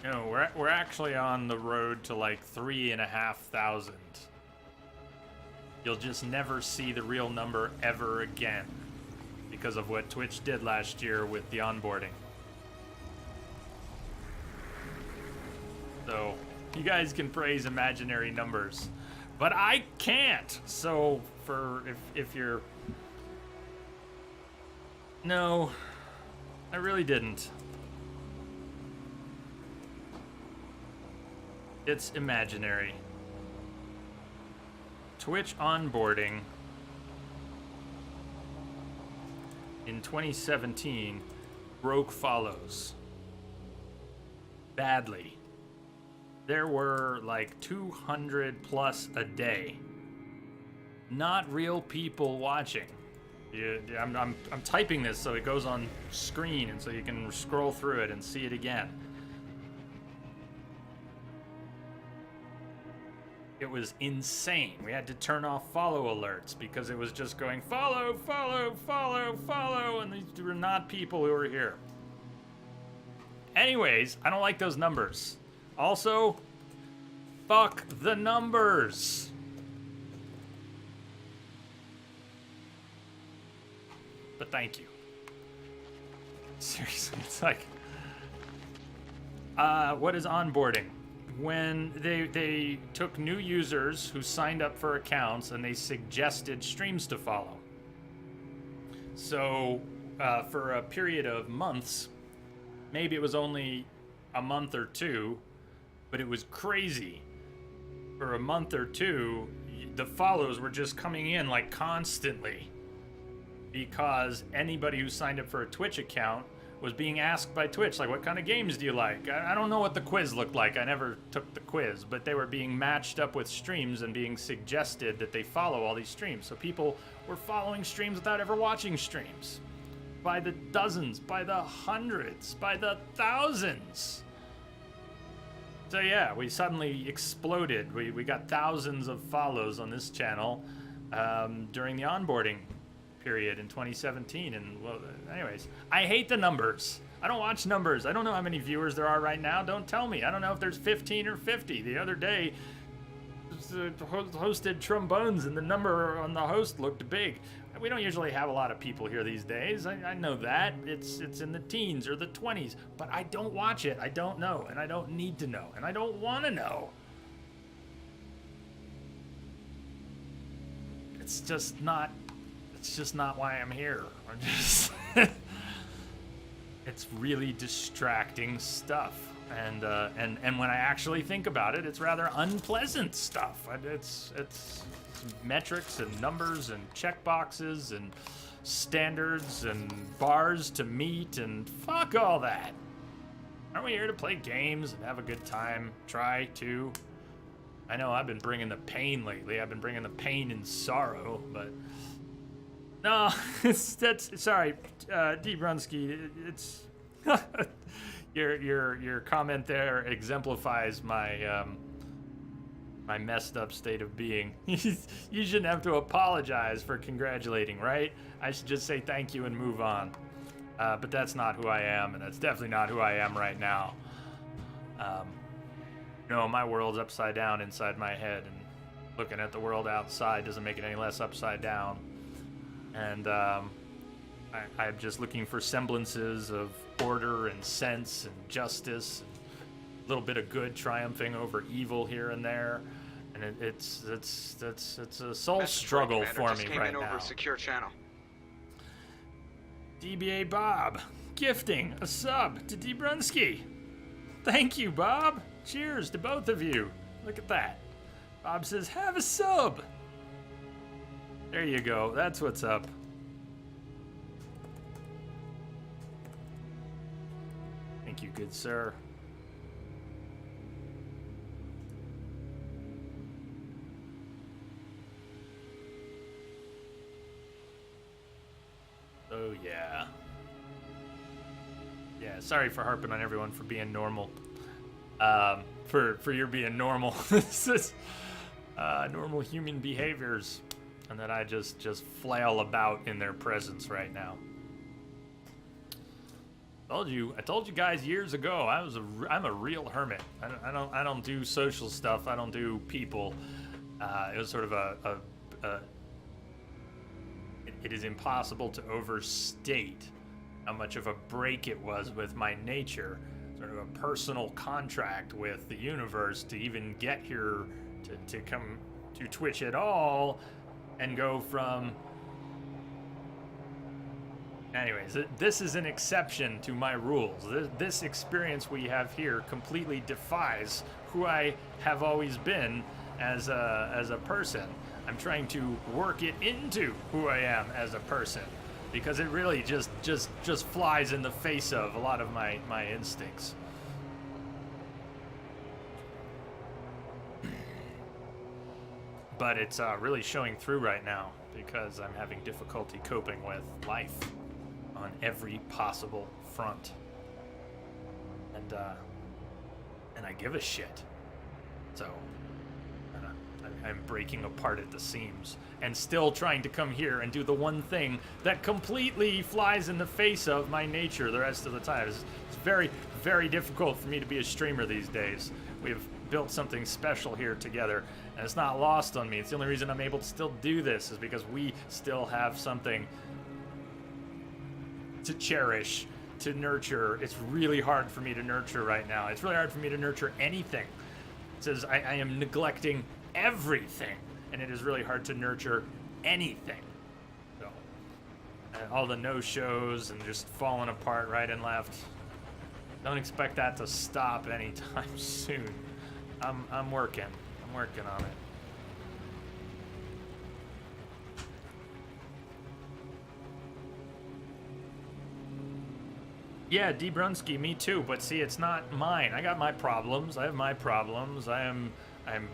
No, we're actually on the road to like 3,500. You'll just never see the real number ever again because of what Twitch did last year with the onboarding. So you guys can praise imaginary numbers, but I can't. So for if you're, no, I really didn't. It's imaginary. Twitch onboarding in 2017 broke follows badly. There were like 200 plus a day. Not real people watching. I'm typing this so it goes on screen and so you can scroll through it and see it again. It was insane. We had to turn off follow alerts because it was just going follow, follow, follow, follow, and these were not people who were here. Anyways, I don't like those numbers. Also, fuck the numbers. But thank you. Seriously, it's like, what is onboarding? When they took new users who signed up for accounts and they suggested streams to follow. So for a period of months, maybe it was only a month or two, but it was crazy. For a month or two, the follows were just coming in like constantly because anybody who signed up for a Twitch account was being asked by Twitch, like, what kind of games do you like? I don't know what the quiz looked like. I never took the quiz, but they were being matched up with streams and being suggested that they follow all these streams. So people were following streams without ever watching streams. By the dozens, by the hundreds, by the thousands. So yeah, we suddenly exploded. We got thousands of follows on this channel during the onboarding period in 2017, and well, anyways, I hate the numbers. I don't watch numbers. I don't know how many viewers there are right now. Don't tell me. I don't know if there's 15 or 50. The other day, hosted trombones, and the number on the host looked big. We don't usually have a lot of people here these days. I know that. It's in the teens or the 20s, but I don't watch it. I don't know, and I don't need to know, and I don't want to know. It's just not why I'm here. I'm just it's really distracting stuff, and when I actually think about it, it's rather unpleasant stuff. It's metrics and numbers and checkboxes and standards and bars to meet, and fuck all that. Aren't we here to play games and have a good time? Try to. I know I've been bringing the pain lately. I've been bringing the pain and sorrow, but no, sorry, D. Brunsky. It's your comment there exemplifies my my messed up state of being. You shouldn't have to apologize for congratulating, right? I should just say thank you and move on. But that's not who I am, and that's definitely not who I am right now. No, my world's upside down inside my head, and looking at the world outside doesn't make it any less upside down. And I'm just looking for semblances of order and sense and justice. little bit of good triumphing over evil here and there, and it's a soul struggle for me right now. Over secure channel. DBA Bob gifting a sub to D Brunsky. Thank you, Bob. Cheers to both of you. Look at that. Bob says, have a sub. There you go. That's what's up. Thank you, good sir. Oh, yeah. Yeah, sorry for harping on everyone for being normal. For your being normal. This is normal human behaviors. And that I just flail about in their presence right now. I told you guys years ago, I'm a real hermit. I don't do social stuff. I don't do people. It was sort of it is impossible to overstate how much of a break it was with my nature, sort of a personal contract with the universe to even get here to come to Twitch at all, and go from... Anyways, this is an exception to my rules. This experience we have here completely defies who I have always been as a person. I'm trying to work it into who I am as a person, because it really just flies in the face of a lot of my instincts. But it's really showing through right now because I'm having difficulty coping with life on every possible front. And I give a shit. So I'm breaking apart at the seams and still trying to come here and do the one thing that completely flies in the face of my nature the rest of the time. It's very, very difficult for me to be a streamer these days. We've built something special here together, and it's not lost on me. It's the only reason I'm able to still do this is because we still have something to cherish, to nurture. It's really hard for me to nurture right now. It's really hard for me to nurture anything. It says I am neglecting everything, and it is really hard to nurture anything. So, all the no-shows and just falling apart right and left. Don't expect that to stop anytime soon. I'm working on it. Yeah, D. Brunsky, me too, but see, it's not mine. I got my problems. I have my problems. I'm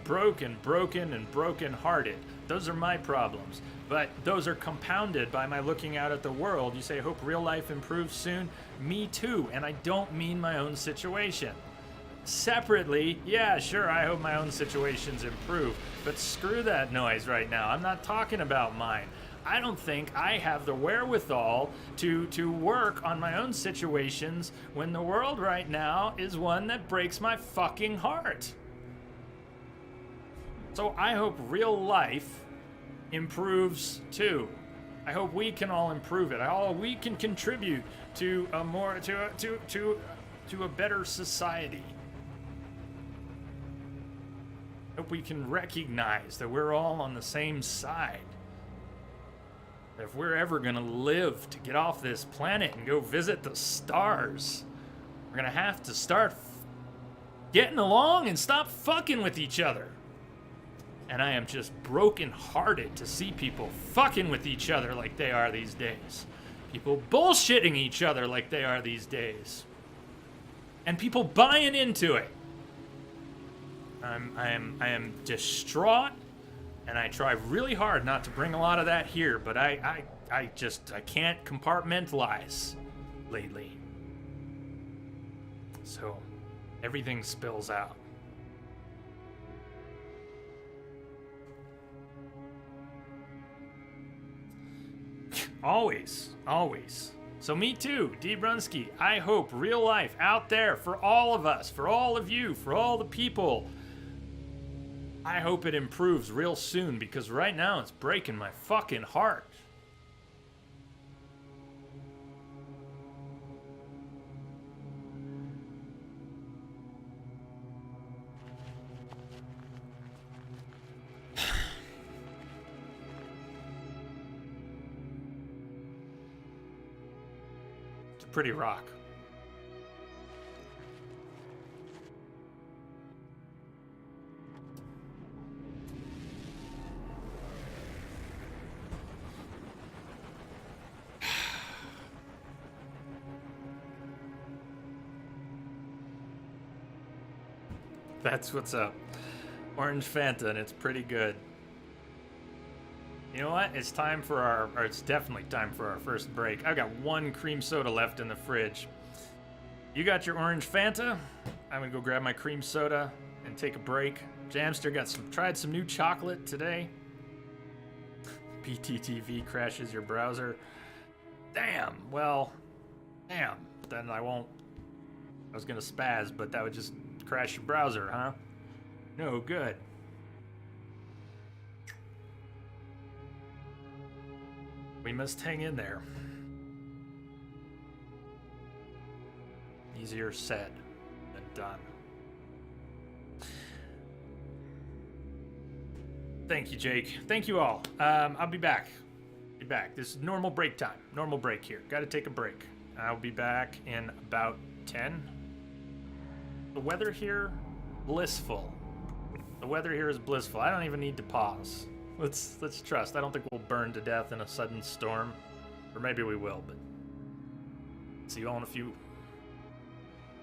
broken and broken-hearted. Those are my problems. But those are compounded by my looking out at the world. You say, hope real life improves soon. Me too, and I don't mean my own situation. Separately, yeah, sure, I hope my own situations improve, but screw that noise right now. I'm not talking about mine. I don't think I have the wherewithal to work on my own situations when the world right now is one that breaks my fucking heart. So I hope real life improves too. I hope we can all improve it. We can contribute to a more to a better society. Hope we can recognize that we're all on the same side. If we're ever gonna live to get off this planet and go visit the stars, we're gonna have to start getting along and stop fucking with each other. And I am just broken-hearted to see people fucking with each other like they are these days. People bullshitting each other like they are these days. And people buying into it. I am distraught, and I try really hard not to bring a lot of that here, but I can't compartmentalize lately. So everything spills out. Always. So me too, D. Brunsky. I hope real life out there for all of us, for all of you, for all the people. I hope it improves real soon, because right now it's breaking my fucking heart. pretty rock. That's what's up. Orange Fanta, and it's pretty good. You know what? It's time for or it's definitely time for our first break. I've got one cream soda left in the fridge. You got your orange Fanta? I'm gonna go grab my cream soda and take a break. Jamster tried some new chocolate today. PTTV crashes your browser. Damn, well, damn. Then I won't. I was gonna spaz, but that would just crash your browser, huh? No good. We must hang in there. Easier said than done. Thank you, Jake. Thank you all. I'll be back. Be back. This is normal break time. Normal break here. Got to take a break. I'll be back in about 10. The weather here, blissful. The weather here is blissful. I don't even need to pause. Let's trust. I don't think we'll burn to death in a sudden storm. Or maybe we will, but see you all in a few.